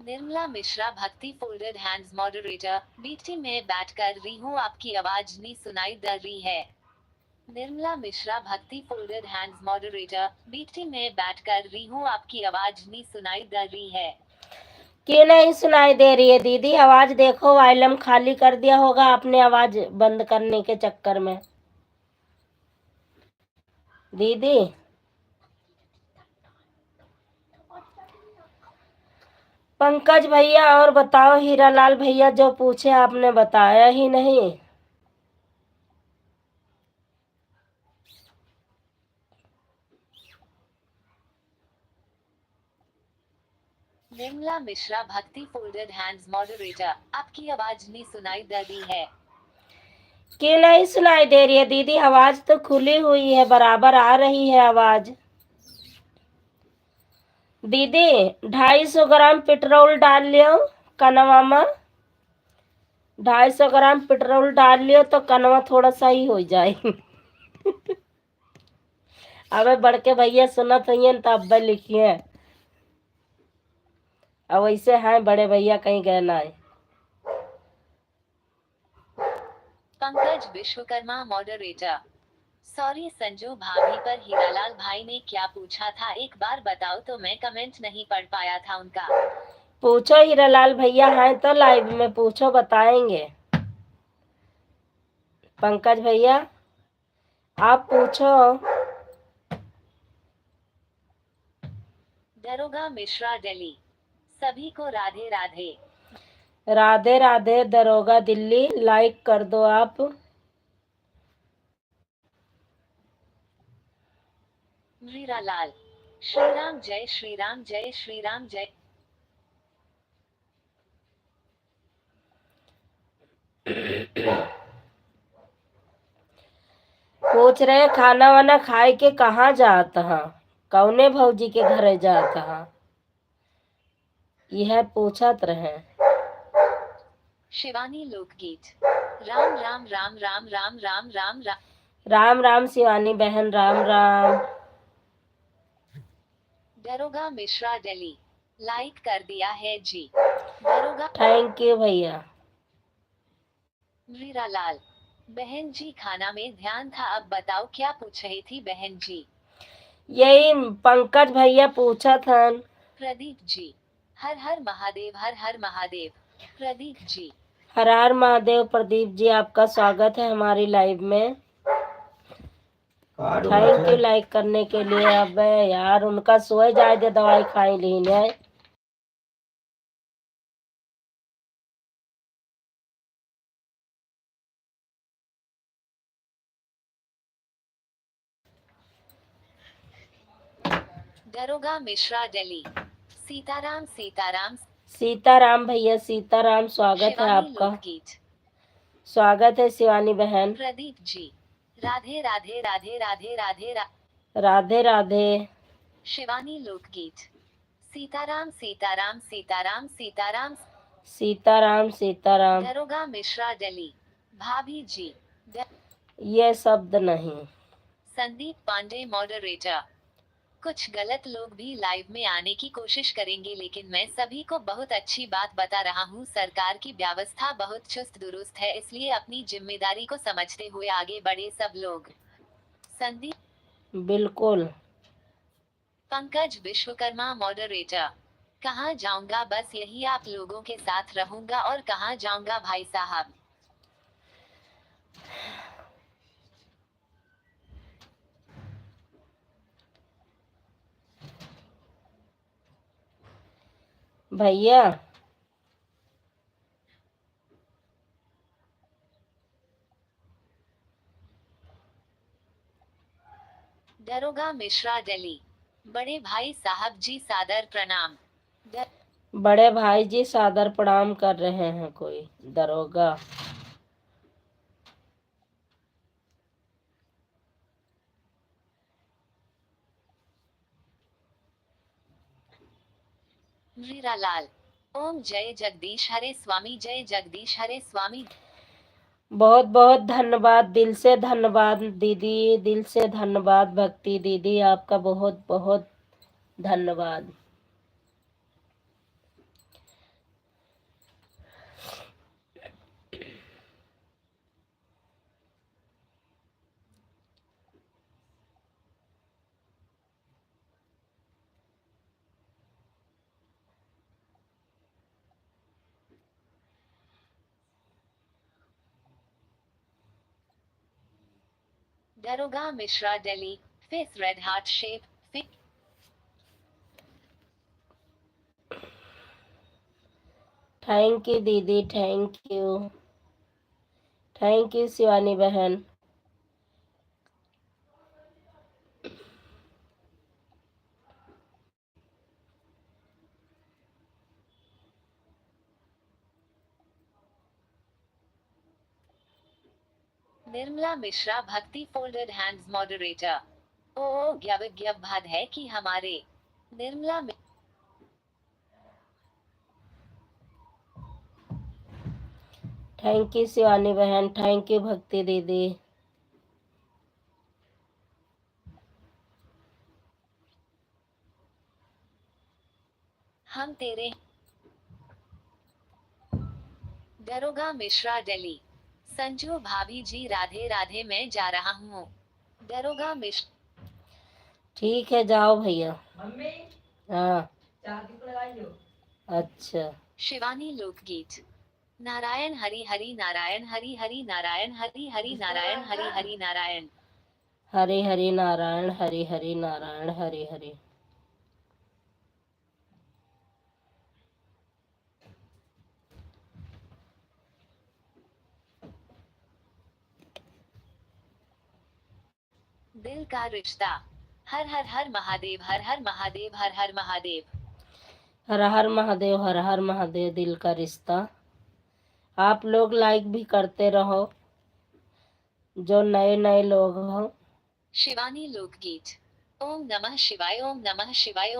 Nirmala Mishra Bhakti folded hands moderator. BT में बैठ कर रही हूँ, आपकी आवाज नहीं सुनाई दे रही है। Nirmala Mishra Bhakti folded hands moderator. BT में बैठ कर रही हूँ, आपकी आवाज नहीं सुनाई दे रही है। क्यों नहीं सुनाई दे रही है दीदी? आवाज देखो, वायलम खाली कर दिया होगा आपने आवाज बंद करने के चक्कर में। दीदी पंकज भैया और बताओ, हीरालाल भैया जो पूछे आपने बताया ही नहीं। Nirmala Mishra Bhakti folded hands moderator, आपकी आवाज नहीं सुनाई दे रही है। क्यों नहीं सुनाई दे रही है दीदी? आवाज तो खुली हुई है, बराबर आ रही है आवाज। दीदी 250 ग्राम पेट्रोल डाल लियो कनवा में। 250 ग्राम पेट्रोल डाल लियो तो कनवा थोड़ा सा ही हो जाए। अबे बड़के भैया सुनत हुई तो अब लिखिए। अब वैसे हैं बड़े भैया कहीं गए ना है। पंकज विश्वकर्मा मॉडरेटर, सॉरी संजू भाभी पर हीरालाल भाई ने क्या पूछा था एक बार बताओ तो, मैं कमेंट नहीं पढ़ पाया था उनका। पूछो हीरालाल भैया हैं तो लाइव में पूछो, बताएंगे। पंकज भैया आप पूछो। दरोगा मिश्रा दिल्ली, सभी को राधे राधे। राधे राधे दरोगा दिल्ली, लाइक कर दो आप। हीरालाल, श्रीराम जय श्रीराम जय श्रीराम जय। पूछ रहे खाना वाना खाए के कहाँ जाता है, कौने भौजी के घरे जाता है, यह पूछत रहे। शिवानी लोकगीत, राम राम राम राम राम राम राम राम। राम राम शिवानी बहन, राम राम। दरोगा मिश्रा दिल्ली, लाइक कर दिया है जी। दरोगा, थैंक यू भैया। हीरालाल, बहन जी खाना में ध्यान था, अब बताओ क्या पूछ रही थी बहन जी। यही पंकज भैया पूछा था। प्रदीप जी, हर हर महादेव हर हर महादेव। प्रदीप जी, हर हर महादेव। प्रदीप जी आपका स्वागत है हमारी लाइव में। थैंक यू लाइक करने के लिए। अब यार उनका सोए जाए दे, दवाई खाई लीने। दरोगा मिश्रा दिल्ली, सीताराम सीताराम। सीताराम भैया, सीताराम स्वागत है शिवानी आपका। लोकगीत, स्वागत है शिवानी बहन। प्रदीप जी, राधे राधे राधे राधे राधे राधे राधे। शिवानी लोकगीत, सीताराम सीताराम सीताराम सीताराम। सीताराम सीताराम। दरोगा मिश्रा दिल्ली, भाभी जी। ये शब्द नहीं। संदीप पांडे मॉडरेटर, कुछ गलत लोग भी लाइव में आने की कोशिश करेंगे लेकिन मैं सभी को बहुत अच्छी बात बता रहा हूँ, सरकार की व्यवस्था बहुत चुस्त दुरुस्त है, इसलिए अपनी जिम्मेदारी को समझते हुए आगे बढ़े सब लोग। संदीप, बिल्कुल। पंकज विश्वकर्मा मॉडरेटर, कहाँ जाऊंगा, बस यही आप लोगों के साथ रहूंगा और कहाँ जाऊंगा भाई साहब। भैया दरोगा मिश्रा दिल्ली, बड़े भाई साहब जी सादर प्रणाम। बड़े भाई जी सादर प्रणाम कर रहे हैं कोई दरोगा। हीरालाल, ओम जय जगदीश हरे स्वामी जय जगदीश हरे स्वामी। बहुत बहुत धन्यवाद, दिल से धन्यवाद दीदी, दिल से धन्यवाद भक्ति दीदी, आपका बहुत बहुत धन्यवाद। Daroga Mishra Delhi, face red heart shape. Thank you दीदी, thank you. Thank you Shivani बहन। Nirmala Mishra Bhakti folded hands moderator. ओ ज्ञ भाद है कि हमारे निर्मला थैंक यू शिवानी बहन, थैंक यू भक्ति दीदी। हम तेरे दरोगा मिश्रा दिल्ली। संजू भाभी जी राधे राधे, मैं जा रहा हूँ। दरोगा मिश्रा। ठीक है जाओ भैया। मम्मी हाँ चाय की लगाई हो। अच्छा। शिवानी लोकगीत। नारायण हरि हरि नारायण हरि हरि नारायण हरि हरि नारायण हरि हरि नारायण। हरे हरे नारायण हरे हरे नारायण हरे हरे। दिल का रिश्ता। हर हर हर महादेव, हर हर महादेव, हर हर महादेव। हर हर महादेव, हर हर महादेव। दिल का रिश्ता। आप लोग लाइक भी करते रहो, जो नए नए लोग हो। शिवानी लोकगीत। ओम नमः शिवाय, ओम नमः शिवाय।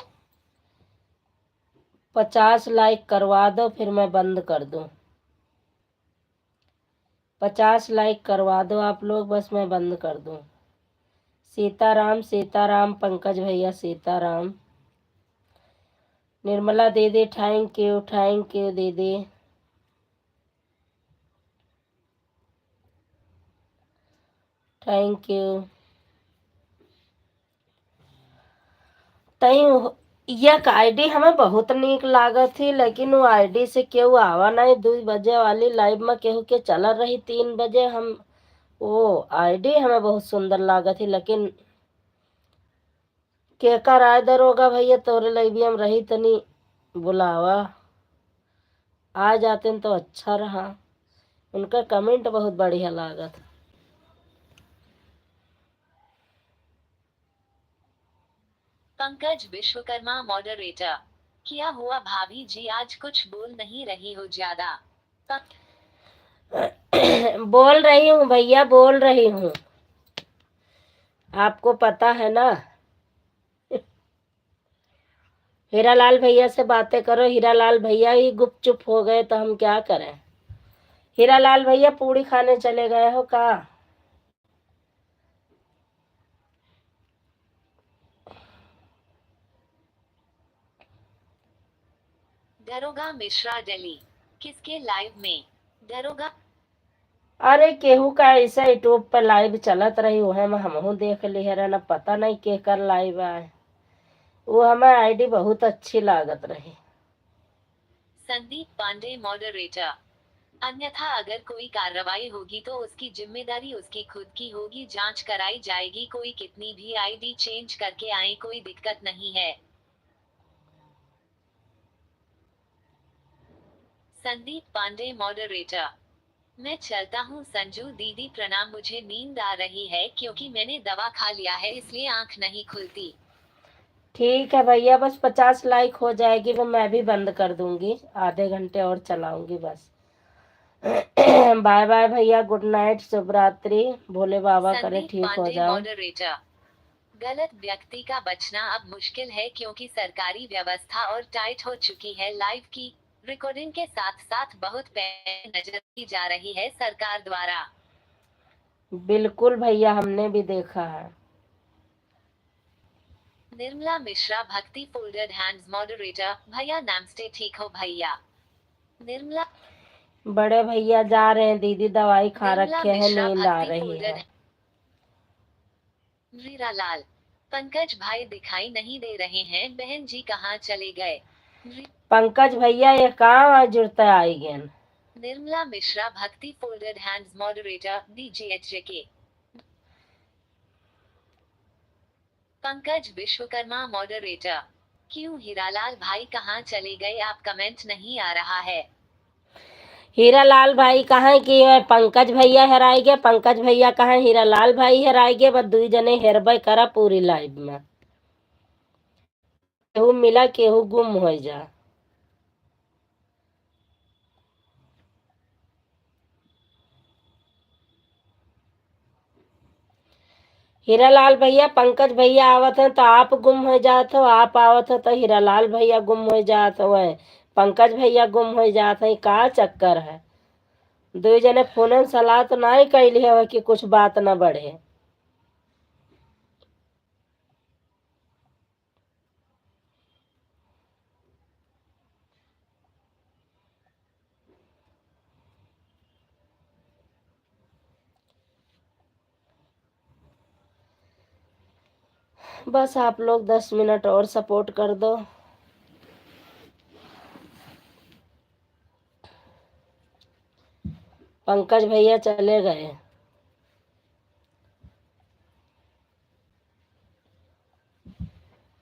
50 लाइक करवा दो फिर मैं बंद कर दूं। 50 लाइक करवा दो आप लोग, बस मैं बंद कर दूं। सीताराम सीताराम, पंकज भैया सीताराम। निर्मला दीदी थैंक यू दीदी। Thank you. तई यह आईडी हमें बहुत नीक लागत थी, लेकिन वो आईडी से केहू आवा नहीं। 2 बजे वाली लाइव में केहू के चल रही 3 बजे। हम वो आईडी हमें बहुत सुंदर लागत थी, लेकिन के का राय दरोगा भैया तोरे लिए भी हम रही तनी बुलावा आ जाते तो अच्छा रहा। उनका कमेंट बहुत बढ़िया लागत। पंकज विश्वकर्मा मॉडरेटर। क्या हुआ भाभी जी, आज कुछ बोल नहीं रही हो ज्यादा? बोल रही हूँ भैया, बोल रही हूँ, आपको पता है ना। हीरालाल भैया से बातें करो। हीरालाल भैया ही गुपचुप हो गए तो हम क्या करें। हीरालाल भैया पूड़ी खाने चले गए हो का? दरोगा मिश्रा दिल्ली। किसके लाइव में? दरोगा। अरे केहू का ऐसा यूट्यूब पर लाइव चलत रही, वह में हमहू देख ली है ना, पता नहीं के कर लाइव आए। वो हमें आईडी बहुत अच्छी लागत रही। संदीप पांडे मॉडरेटर। अन्यथा अगर कोई कार्रवाई होगी तो उसकी जिम्मेदारी उसकी खुद की होगी, जांच कराई जाएगी। कोई कितनी भी आईडी चेंज करके आए, कोई दिक्कत नहीं है। संदीप पांडे मॉडरेटर। मैं चलता हूँ संजू दीदी, प्रणाम। मुझे नींद आ रही है क्योंकि मैंने दवा खा लिया है, इसलिए आंख नहीं खुलती। ठीक है भैया, बस 50 लाइक हो जाएगी तो मैं भी बंद कर दूंगी। आधे घंटे और चलाऊंगी बस। बाय बाय भैया, गुड नाइट, शुभ रात्रि। भोले बाबा करे संदीप ठीक हो पांडे जाओ। मॉडरेटर। गलत व्यक्ति का बचना अब मुश्किल है क्योंकि सरकारी व्यवस्था और टाइट हो चुकी है। लाइव की रिकॉर्डिंग के साथ साथ बहुत पैर नजर की जा रही है सरकार द्वारा। बिल्कुल भैया, हमने भी देखा है। Nirmala Mishra Bhakti folded hands moderator. भैया नमस्ते, ठीक हो भैया? निर्मला। बड़े भैया जा रहे हैं, दीदी दवाई खा निर्मला रखे हैं, मिश्रा नींद आ भक्ति रही फोल्डेड। है। वीरालाल। पंकज भाई दिखाई नहीं दे रहे हैं, बहन जी कहाँ चले गए? पंकज भैया ये कहाँ जुड़ता I gain. Nirmala Mishra Bhakti folded hands moderator DGHJK। Pankaj Vishwakarma moderator. क्यों हीरालाल भाई कहाँ चले गए? आप कमेंट नहीं आ रहा है। हीरालाल भाई कहाँ की है? पंकज भैया हेराई गए। पंकज भैया कहाँ? हीरालाल भाई हेराई गए। बस 2 जने हेरबे करा पूरी लाइव में। केहू मिला केहू गुम हो जा। हीरालाल भैया पंकज भैया आवत हैं तो आप गुम हो जात हो, आप आवत हो तो हीरालाल भैया गुम हो जात हो, पंकज भैया गुम हो जात है, का चक्कर है? दो जने फोन में सलाह तो नहीं कैली है कि कुछ बात न बढ़े। बस आप लोग 10 मिनट और सपोर्ट कर दो। पंकज भैया चले गए।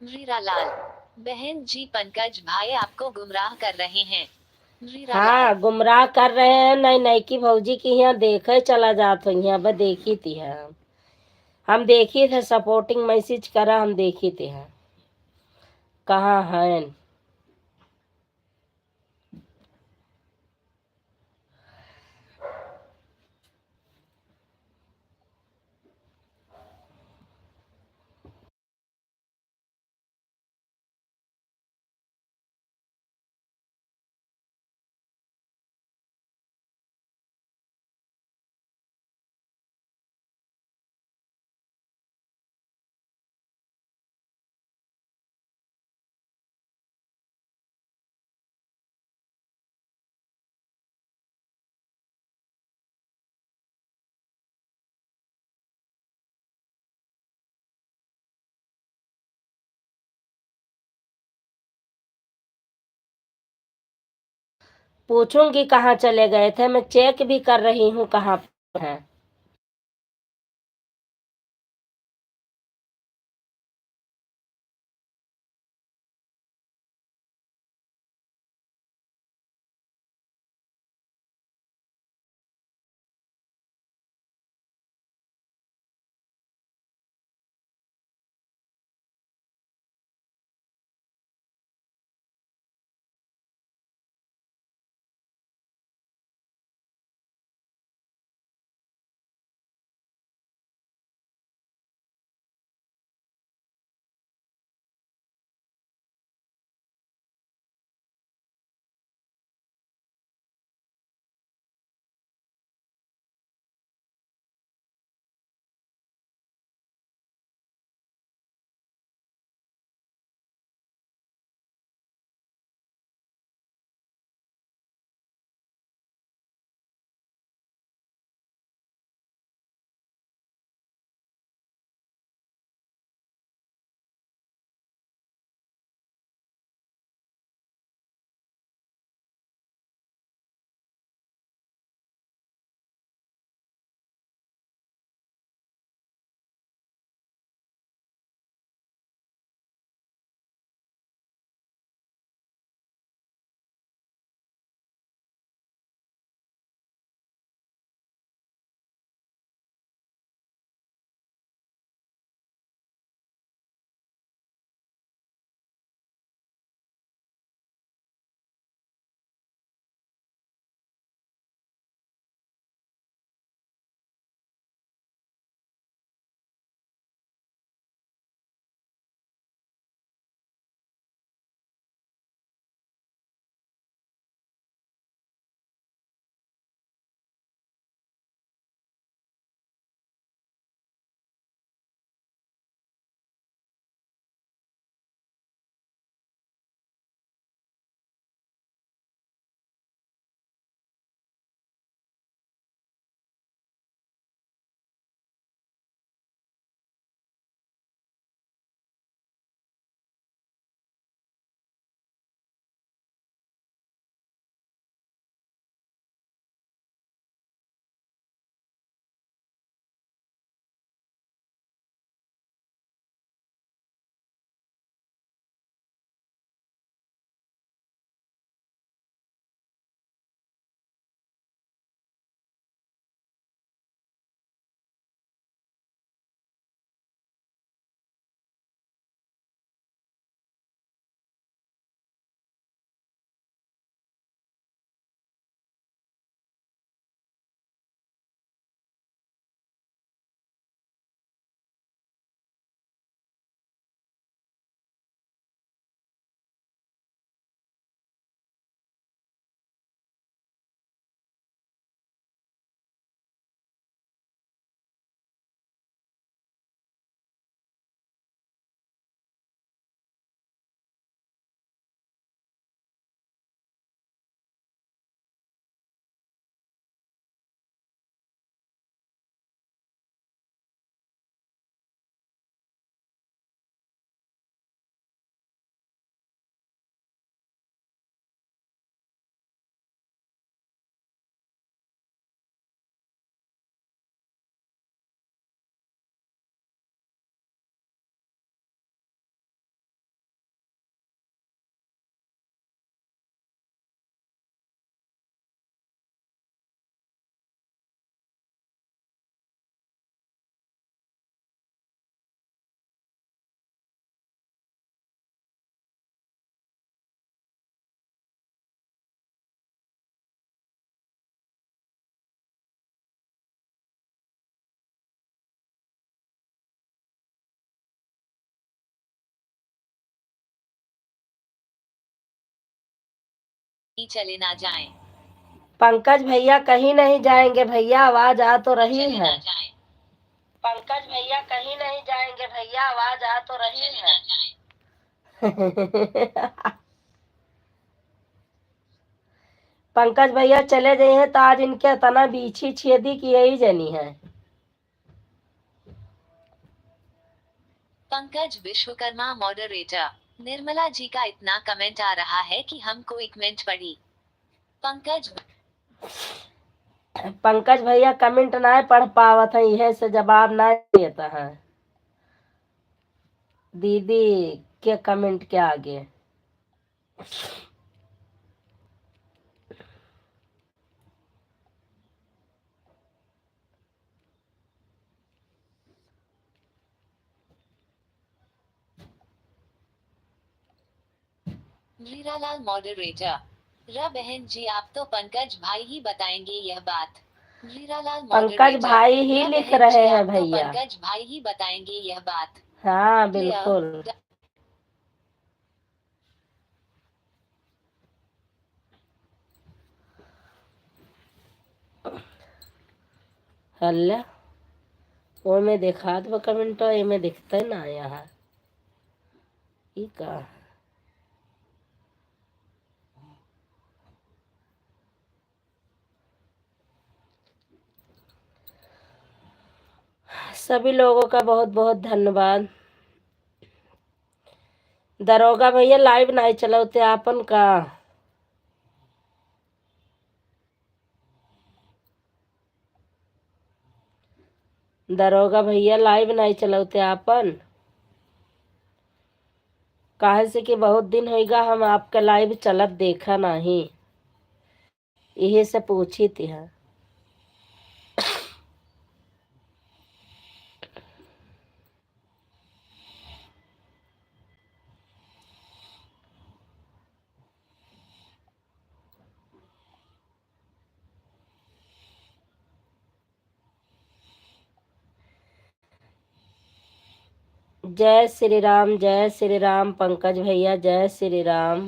रीरालाल, बहन जी पंकज भाई आपको गुमराह कर रहे हैं। रीरालाल, हाँ गुमराह कर रहे हैं, नहीं नहीं की भौजी की यहाँ देखे चला जात हो, यहाँ पर देखी थी हम देखी थे, सपोर्टिंग मैसेज करा, हम देखी थी कहाँ है। पूछूंगी कहाँ चले गए थे, मैं चेक भी कर रही हूँ कहाँ पर है। चले ना जाएं। पंकज भैया कहीं नहीं जाएंगे भैया, आवाज आ तो रही चले है। ना जाएं। पंकज भैया कहीं नहीं जाएंगे भैया, आवाज आ तो रही चले है। ना जाएं। पंकज भैया चले गए हैं तो आज इनके तना बीछी छेदी की यही जनी है। पंकज विश्वकर्मा मॉडरेटर। निर्मला जी का इतना कमेंट आ रहा है कि हमको एक मिनट पढ़ी। पंकज भैया कमेंट ना पढ़ पावत है, यह से जवाब ना देता है दीदी के कमेंट के आगे। हीरालाल मॉडरेटर। रा बहन जी आप तो पंकज भाई ही बताएंगे यह बात। हीरालाल पंकज भाई ही रा लिख बहन रहे जी हैं आप तो भैया। पंकज भाई ही बताएंगे यह बात। हाँ क्लियर। बिल्कुल। हल्ला वो में देखा तो कमेंट में दिखता ना यहाँ ई का। सभी लोगों का बहुत बहुत धन्यवाद। दरोगा भैया लाइव नहीं चलाते आपन का। दरोगा भैया लाइव नहीं चलाते आपन, काहे से कि बहुत दिन होगा हम आपका लाइव चलत देखा नहीं, यही से पूछी थी। हाँ जय श्री राम, जय श्री राम पंकज भैया, जय श्री राम।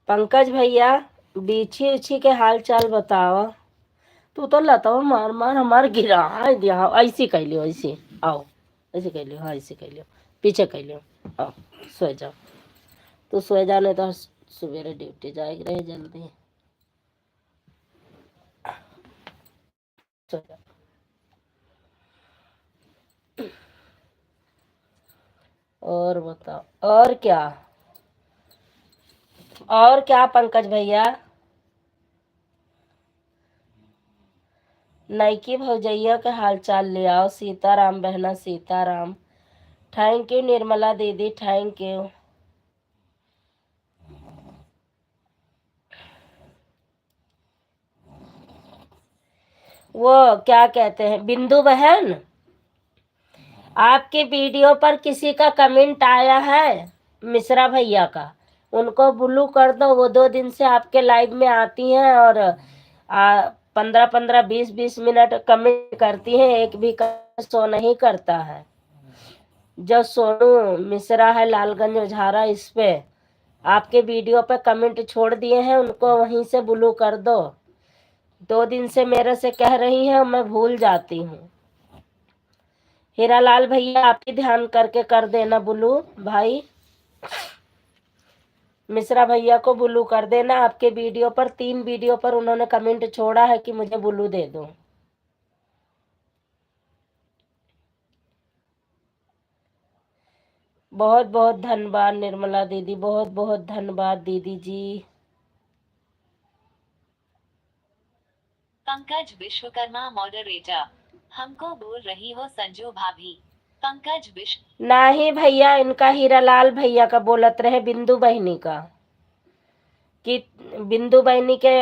पंकज भैया बीछी उछी के हाल चाल बताओ। तू तो लताओ मार मार हमार गिरा दिया। ऐसी कह लियो, ऐसे आओ, ऐसे कह लियो, हाँ ऐसे कह लियो, पीछे कह लियो, आओ सो जाओ। तू सो जा नहीं तो सवेरे ड्यूटी जाएगी रहे जल्दी। सो जा। और बताओ और क्या पंकज भैया। नईकी भौजैया के हाल चाल ले आओ। सीताराम बहना, सीताराम। थैंक यू निर्मला दीदी, थैंक यू। वो क्या कहते हैं बिंदु बहन, आपके वीडियो पर किसी का कमेंट आया है मिश्रा भैया का, उनको ब्लू कर दो। वो 2 दिन से आपके लाइव में आती हैं और 15-15 20-20 मिनट कमेंट करती हैं, एक भी शो नहीं करता है। जो सोनू मिश्रा है लालगंज झारा, इस पे आपके वीडियो पे कमेंट छोड़ दिए हैं, उनको वहीं से ब्लू कर दो। 2 दिन से मेरे से कह रही हैं, मैं भूल जाती हूँ। हीरालाल भैया आप ही ध्यान करके कर देना ब्लू भाई। मिश्रा भैया को ब्लू कर देना। आपके वीडियो पर 3 वीडियो पर उन्होंने कमेंट छोड़ा है कि मुझे ब्लू दे दो। बहुत बहुत धन्यवाद निर्मला दीदी, बहुत बहुत धन्यवाद दीदी जी। पंकज विश्वकर्मा मॉडरेटर। हमको बोल रही हो संजू भाभी। पंकज विश्व नहीं भैया, इनका हीरालाल भैया का बोलत रहे, बिंदु बहनी का, कि बिंदु बहनी के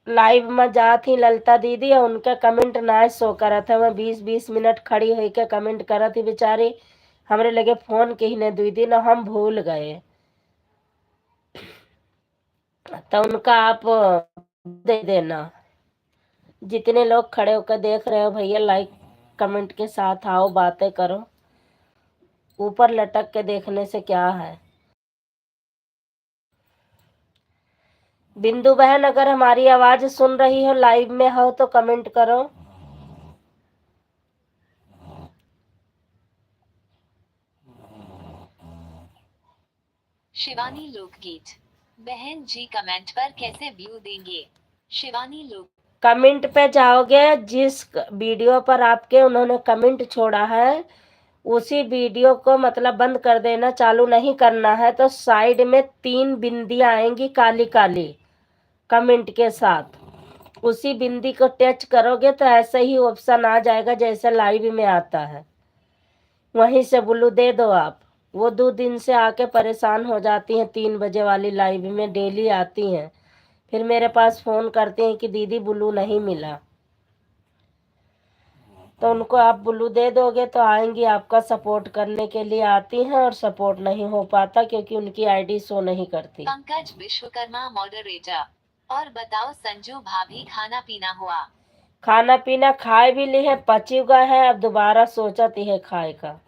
लाइव में जा थी ललता दीदी और उनका कमेंट ना शो करा था। मैं 20-20 मिनट खड़ी हुई के कमेंट करा थी बेचारी, हमरे लगे फोन के ही ने 2 दिन हम भूल गए। तो उनका आप दे देना। जितने लोग खड़े होकर देख रहे हो भैया, लाइक कमेंट के साथ आओ, बातें करो। ऊपर लटक के देखने से क्या है। बिंदु बहन अगर हमारी आवाज सुन रही हो, लाइव में हो तो कमेंट करो। शिवानी लोकगीत। बहन जी कमेंट पर कैसे व्यू देंगे? शिवानी लोक कमेंट पे जाओगे, जिस वीडियो पर आपके उन्होंने कमेंट छोड़ा है उसी वीडियो को मतलब बंद कर देना, चालू नहीं करना है। तो साइड में 3 बिंदियां आएंगी काली काली कमेंट के साथ, उसी बिंदी को टच करोगे तो ऐसे ही ऑप्शन आ जाएगा जैसे लाइव में आता है, वहीं से ब्लू दे दो आप। वो 2 दिन से आके परेशान हो जाती हैं, 3 बजे वाली लाइव में डेली आती हैं, फिर मेरे पास फोन करती हैं कि दीदी ब्लू नहीं मिला। तो उनको आप ब्लू दे दोगे तो आएंगी, आपका सपोर्ट करने के लिए आती हैं, और सपोर्ट नहीं हो पाता क्योंकि उनकी आईडी शो नहीं करती। पंकज विश्वकर्मा मॉडरेटर। और बताओ संजू भाभी, खाना पीना हुआ? खाना पीना खाए भी ली है, पची हुआ है, अब दोबारा सोचती है खाए का।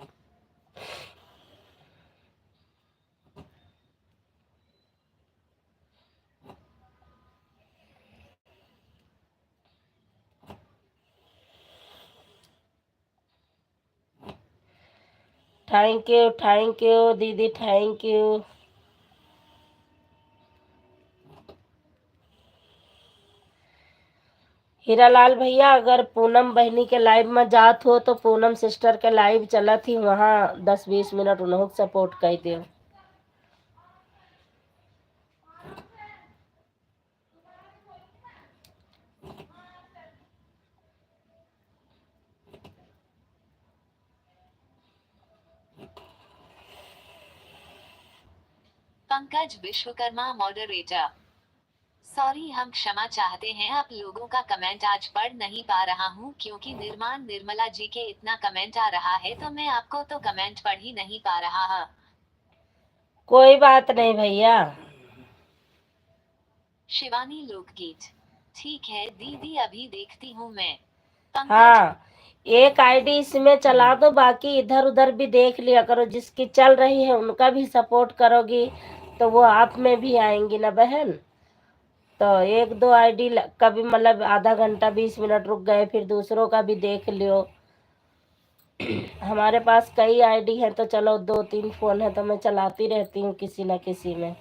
थैंक यू दीदी, थैंक यू। हीरालाल भैया, अगर पूनम बहनी के लाइव में जात हो तो पूनम सिस्टर के लाइव चला थी, वहाँ 10-20 मिनट उन्होंने सपोर्ट कर दियो। पंकज विश्वकर्मा मॉडरेटर। सॉरी, हम क्षमा चाहते हैं, आप लोगों का कमेंट आज पढ़ नहीं पा रहा हूँ क्योंकि निर्माण निर्मला जी के इतना कमेंट आ रहा है, तो मैं आपको तो कमेंट पढ़ ही नहीं पा रहा है। कोई बात नहीं भैया। शिवानी लोकगीत। ठीक है दीदी, अभी देखती हूँ मैं। पंकज हाँ, एक आईडी इसमें चला दो, बाकी इधर उधर भी देख लिया करो, जिसकी चल रही है उनका भी सपोर्ट करोगी तो वो आप में भी आएंगी ना बहन। तो 1-2 आईडी कभी मतलब आधा घंटा 20 मिनट रुक गए, फिर दूसरों का भी देख लियो। हमारे पास कई आईडी है तो चलो 2-3 फोन है तो मैं चलाती रहती हूँ किसी न किसी में।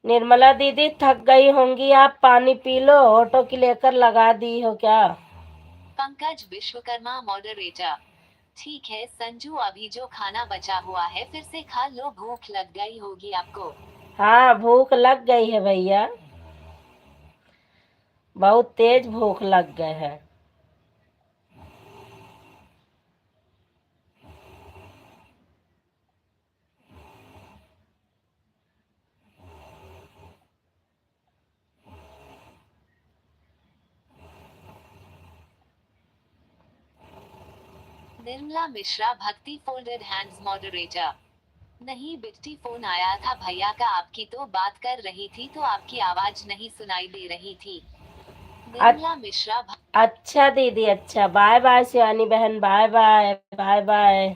निर्मला दीदी थक गई होंगी, आप पानी पी लो, ऑटो की लेकर लगा दी हो क्या? पंकज विश्वकर्मा मॉडरेटर। ठीक है संजू, अभी जो खाना बचा हुआ है फिर से खा लो, भूख लग गई होगी आपको। हाँ, भूख लग गई है भैया, बहुत तेज भूख लग गए है। Nirmala Mishra Bhakti folded hands moderator. नहीं बिट्टी, फोन आया था भैया का, आपकी तो बात कर रही थी तो आपकी आवाज नहीं सुनाई दे रही थी। निर्मला मिश्रा अच्छा दीदी, अच्छा, बाय बाय शिवानी बहन, बाय बाय, बाय बाय।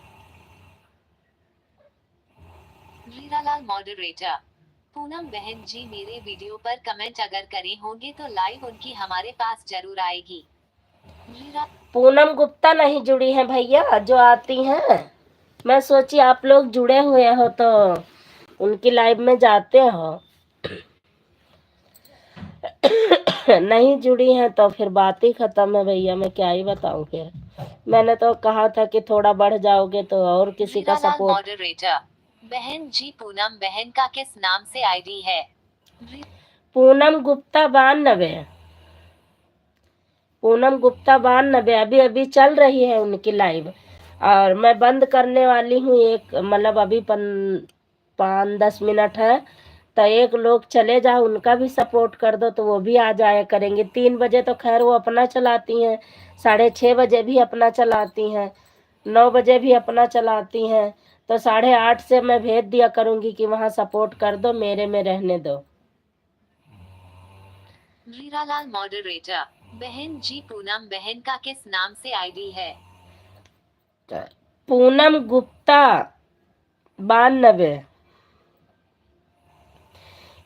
रीरालाल मॉडरेटर। पूनम बहन जी, मेरे वीडियो पर कमेंट अगर करे होंगे तो लाइव उनकी हमारे पास जरूर आएगी। पूनम गुप्ता नहीं जुड़ी है भैया, जो आती हैं, मैं सोची आप लोग जुड़े हुए हो तो उनकी लाइव में जाते हो। नहीं जुड़ी हैं तो फिर बात ही खत्म है भैया, मैं क्या ही बताऊं फिर। मैंने तो कहा था कि थोड़ा बढ़ जाओगे तो और किसी का सपोर्ट। मॉडरेटर। बहन जी, पूनम बहन का किस नाम से आईडी है? पूनम गुप्ता 92, पूनम गुप्ता 92 अभी अभी चल रही है उनकी लाइव, और मैं बंद करने वाली हूँ एक, मतलब अभी 5-10 मिनट है, तो एक लोग चले जाओ, उनका भी सपोर्ट कर दो तो वो भी आ जाया करेंगे। 3 बजे तो खैर वो अपना चलाती हैं, 6:30 बजे भी अपना चलाती हैं, 9 बजे भी अपना चलाती हैं, तो 8:30 से मैं भेज दिया करूँगी कि वहाँ सपोर्ट कर दो, मेरे में रहने दो। रीरालाल मॉडरेटर। बहन जी, पूनम बहन का किस नाम से आईडी है? पूनम गुप्ता 92।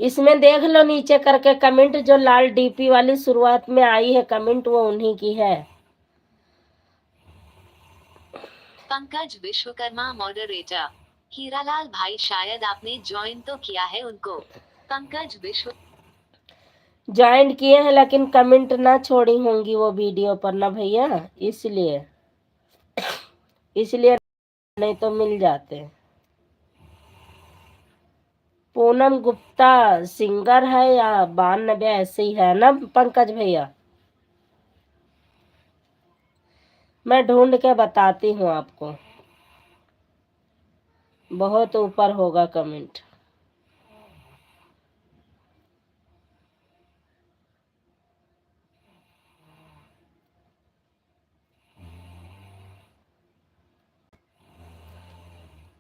इसमें देख लो नीचे करके कमेंट, जो लाल डीपी वाली शुरुआत में आई है कमेंट, वो उन्हीं की है। पंकज विश्वकर्मा मॉडरेटर। हीरालाल भाई शायद आपने ज्वाइन तो किया है उनको। पंकज विश्व ज्वाइन किए हैं लेकिन कमेंट ना छोड़ी होंगी वो वीडियो पर ना भैया, इसलिए नहीं तो मिल जाते। पूनम गुप्ता सिंगर है या 92 ऐसे ही है ना पंकज भैया? मैं ढूंढ के बताती हूँ आपको, बहुत ऊपर होगा comment.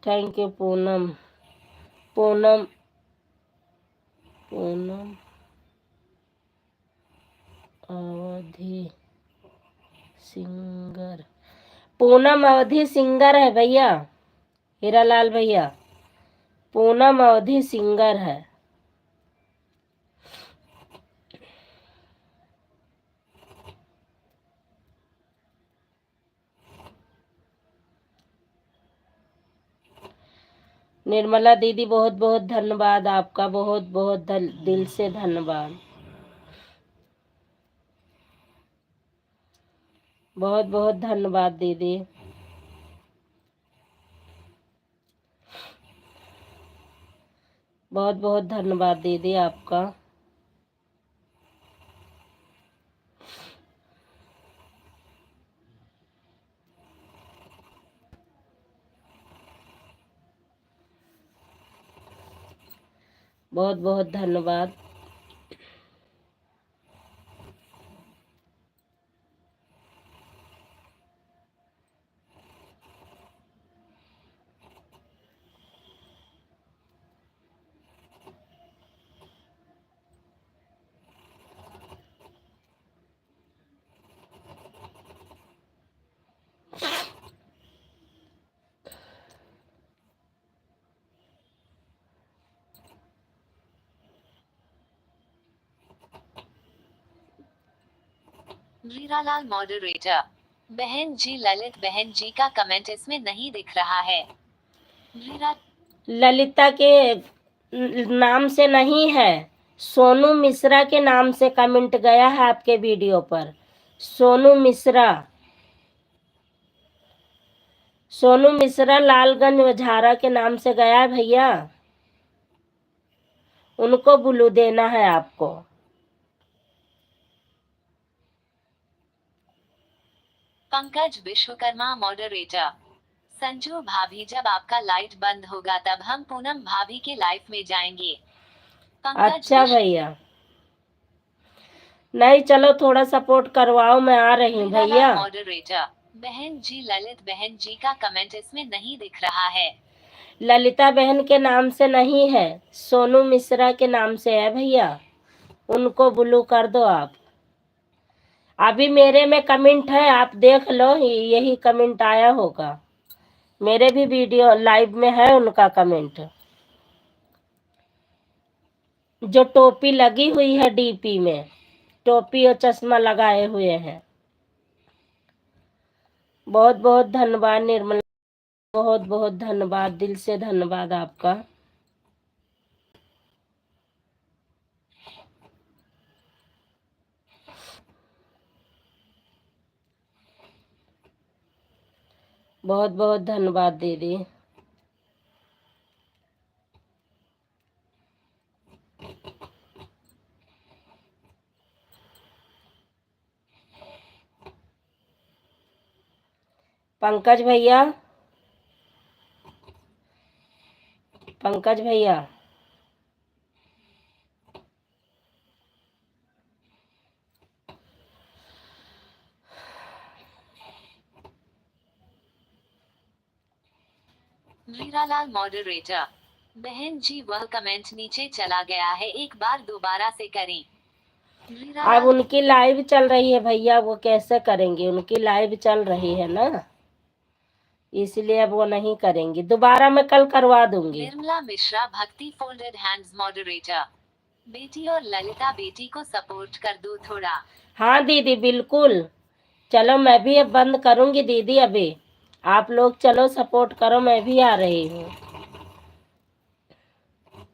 Thank you Poonam. Poonam Poonam अवधि सिंगर, पूनम अवधि सिंगर है भैया, हीरालाल भैया, पूनम अवधि सिंगर है। निर्मला दीदी बहुत बहुत धन्यवाद आपका, बहुत बहुत दिल से धन्यवाद, बहुत बहुत धन्यवाद दीदी। बहुत बहुत धन्यवाद दीदी आपका। बहुत बहुत धन्यवाद। हीरालाल मॉडरेटर। बहन जी ललित बहन जी का कमेंट इसमें नहीं दिख रहा है। ललिता के नाम से नहीं है, सोनू मिश्रा के नाम से कमेंट गया है आपके वीडियो पर। सोनू मिश्रा, सोनू मिश्रा लालगंज वझारा के नाम से गया है भैया, उनको ब्लू देना है आपको। पंकज विश्वकर्मा मॉडरेटर। संजू भाभी जब आपका लाइट बंद होगा तब हम पूनम भाभी के लाइफ में जाएंगे। अच्छा भैया, नहीं चलो थोड़ा सपोर्ट करवाओ, मैं आ रही हूँ भैया। मॉडरेटर। बहन जी ललित बहन जी का कमेंट इसमें नहीं दिख रहा है। ललिता बहन के नाम से नहीं है, सोनू मिश्रा के नाम से है भैया, उनको ब्लू कर दो आप। अभी मेरे में कमेंट है, आप देख लो, यही कमेंट आया होगा, मेरे भी वीडियो लाइव में है उनका कमेंट, जो टोपी लगी हुई है डीपी में, टोपी और चश्मा लगाए हुए हैं। बहुत बहुत धन्यवाद निर्मला, बहुत बहुत धन्यवाद, दिल से धन्यवाद आपका। बहुत बहुत धन्यवाद दीदी। पंकज भैया, पंकज भैया, हीरालाल मॉडरेटर। बहन जी वह कमेंट नीचे चला गया है, एक बार दोबारा से करें। अब उनकी लाइव चल रही है भैया, वो कैसे करेंगे, उनकी लाइव चल रही है ना, इसलिए अब वो नहीं करेंगे, दोबारा मैं कल करवा दूंगी। Nirmala Mishra Bhakti folded hands moderator. बेटी और ललिता बेटी को सपोर्ट कर दो थोड़ा। हाँ दीदी बिल्कुल, चलो मैं भी अब बंद करूंगी दीदी, अभी आप लोग चलो सपोर्ट करो, मैं भी आ रही हूँ।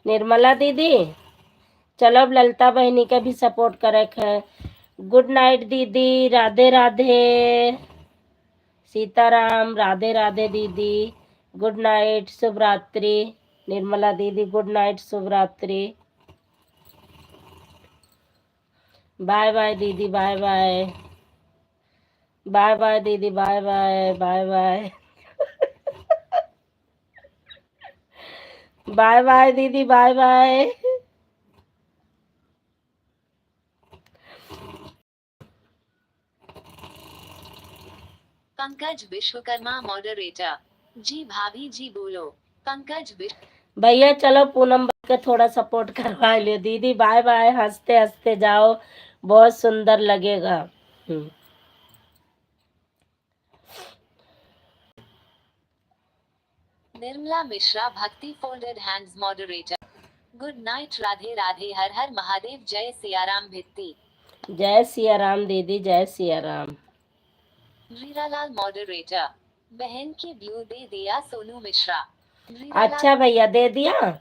निर्मला दीदी चलो अब ललिता बहनी का भी सपोर्ट करे है। गुड नाइट दीदी, राधे राधे, सीताराम, राधे राधे दीदी, गुड नाइट, शुभ रात्रि। निर्मला दीदी गुड नाइट, शुभ रात्रि, बाय बाय दीदी, बाय बाय, बाय बाय दीदी, bye bye, bye bye, bye bye दीदी, bye bye. Pankaj Vishwakarma moderator. जी भाभी जी बोलो। पंकज भैया चलो पूनम के थोड़ा सपोर्ट करवा लियो दीदी, बाय बाय, हंसते हंसते जाओ, बहुत सुंदर लगेगा। Nirmala Mishra Bhakti folded hands moderator. Good night, Radhe Radhe, Har हर महादेव, जय सियाराम भित्ती। जय सिया राम दीदी, जय सिया राम। रीरालाल मॉडरेटर। बहन की ब्लू दे दिया सोनू मिश्रा। अच्छा भैया दे दिया,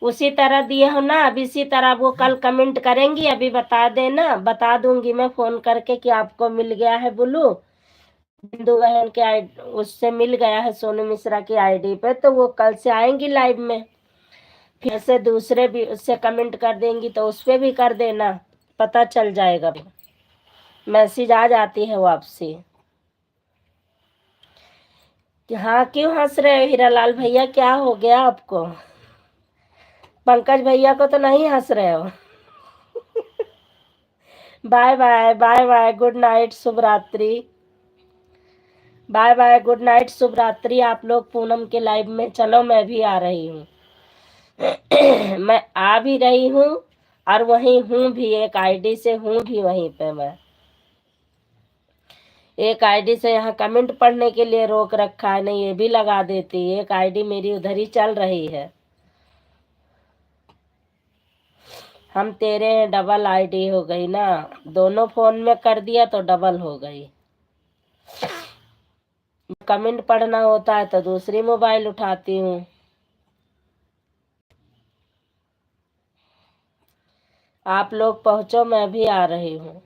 उसी तरह दिए हो ना, अब इसी तरह वो कल कमेंट करेंगी, अभी बता देना, बता दूंगी मैं फोन करके कि आपको मिल गया है ब्लू, बिंदु बहन के उससे मिल गया है सोनू मिश्रा की आईडी पे, तो वो कल से आएंगी लाइव में। फिर से दूसरे भी उससे कमेंट कर देंगी तो उस पे भी कर देना, पता चल जाएगा, मैसेज आ जाती है वापसी। हाँ क्यों हंस रहे हो हीरालाल भैया, क्या हो गया आपको? पंकज भैया को तो नहीं हंस रहे हो? Bye bye, bye bye, good night, शुभ रात्रि, बाय बाय, गुड नाइट, शुभ रात्रि। आप लोग पूनम के लाइव में चलो, मैं भी आ रही हूँ। मैं आ भी रही हूँ और वहीं हूँ भी, एक आईडी से हूँ भी वहीं पे। मैं एक आईडी से यहाँ कमेंट पढ़ने के लिए रोक रखा है, नहीं ये भी लगा देती, एक आईडी मेरी उधर ही चल रही है। हम तेरे डबल आईडी हो गई ना, दोनों फोन में कर दिया तो डबल हो गई। कमेंट पढ़ना होता है तो दूसरी मोबाइल उठाती हूँ। आप लोग पहुंचो, मैं भी आ रही हूँ।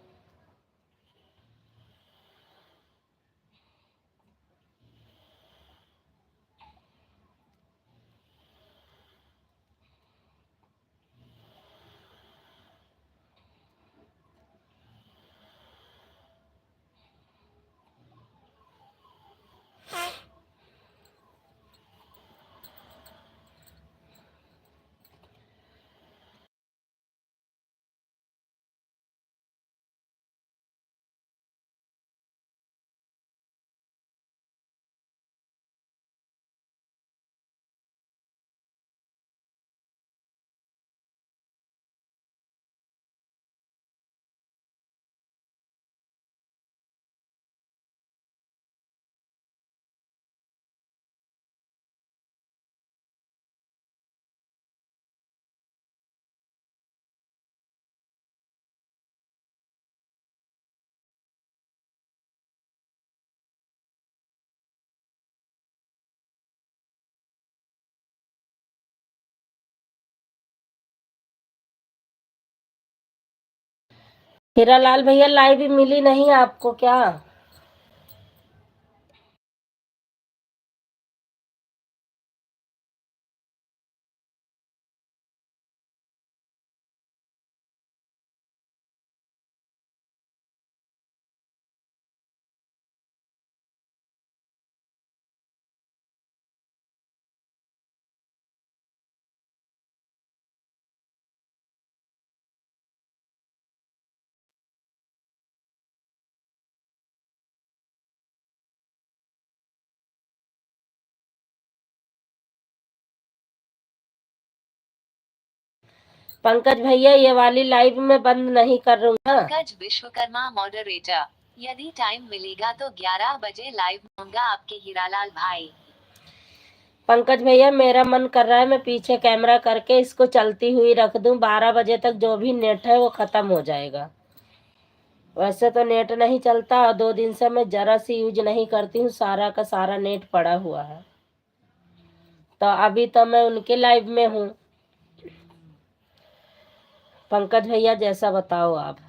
हीरालाल भैया लाइव मिली नहीं आपको क्या? पंकज भैया ये वाली लाइव में बंद नहीं कर दूंगा। पंकज विश्वकर्मा मॉडरेटर। यदि टाइम मिलेगा तो 11 बजे लाइव होऊंगा आपके हीरालाल भाई। पंकज भैया मेरा मन कर रहा है मैं पीछे कैमरा करके इसको चलती हुई रख दूं, 12 बजे तक जो भी नेट है वो खत्म हो जाएगा। वैसे तो नेट नहीं चलता और 2 दिन से मैं जरा सी यूज नहीं करती हूँ, सारा का सारा नेट पड़ा हुआ है। तो अभी तो मैं उनके लाइव में हूँ। पंकज भैया जैसा बताओ आप।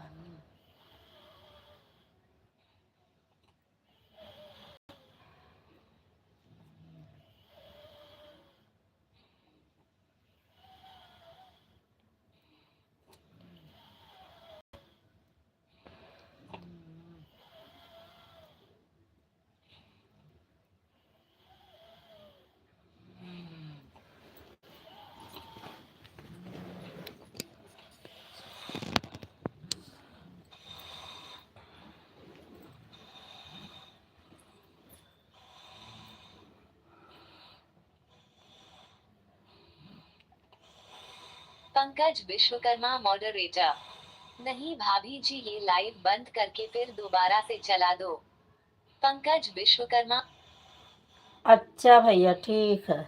पंकज विश्वकर्मा मॉडरेटर। नहीं भाभी जी, ये लाइव बंद करके फिर दोबारा से चला दो। पंकज विश्वकर्मा। अच्छा भैया ठीक है।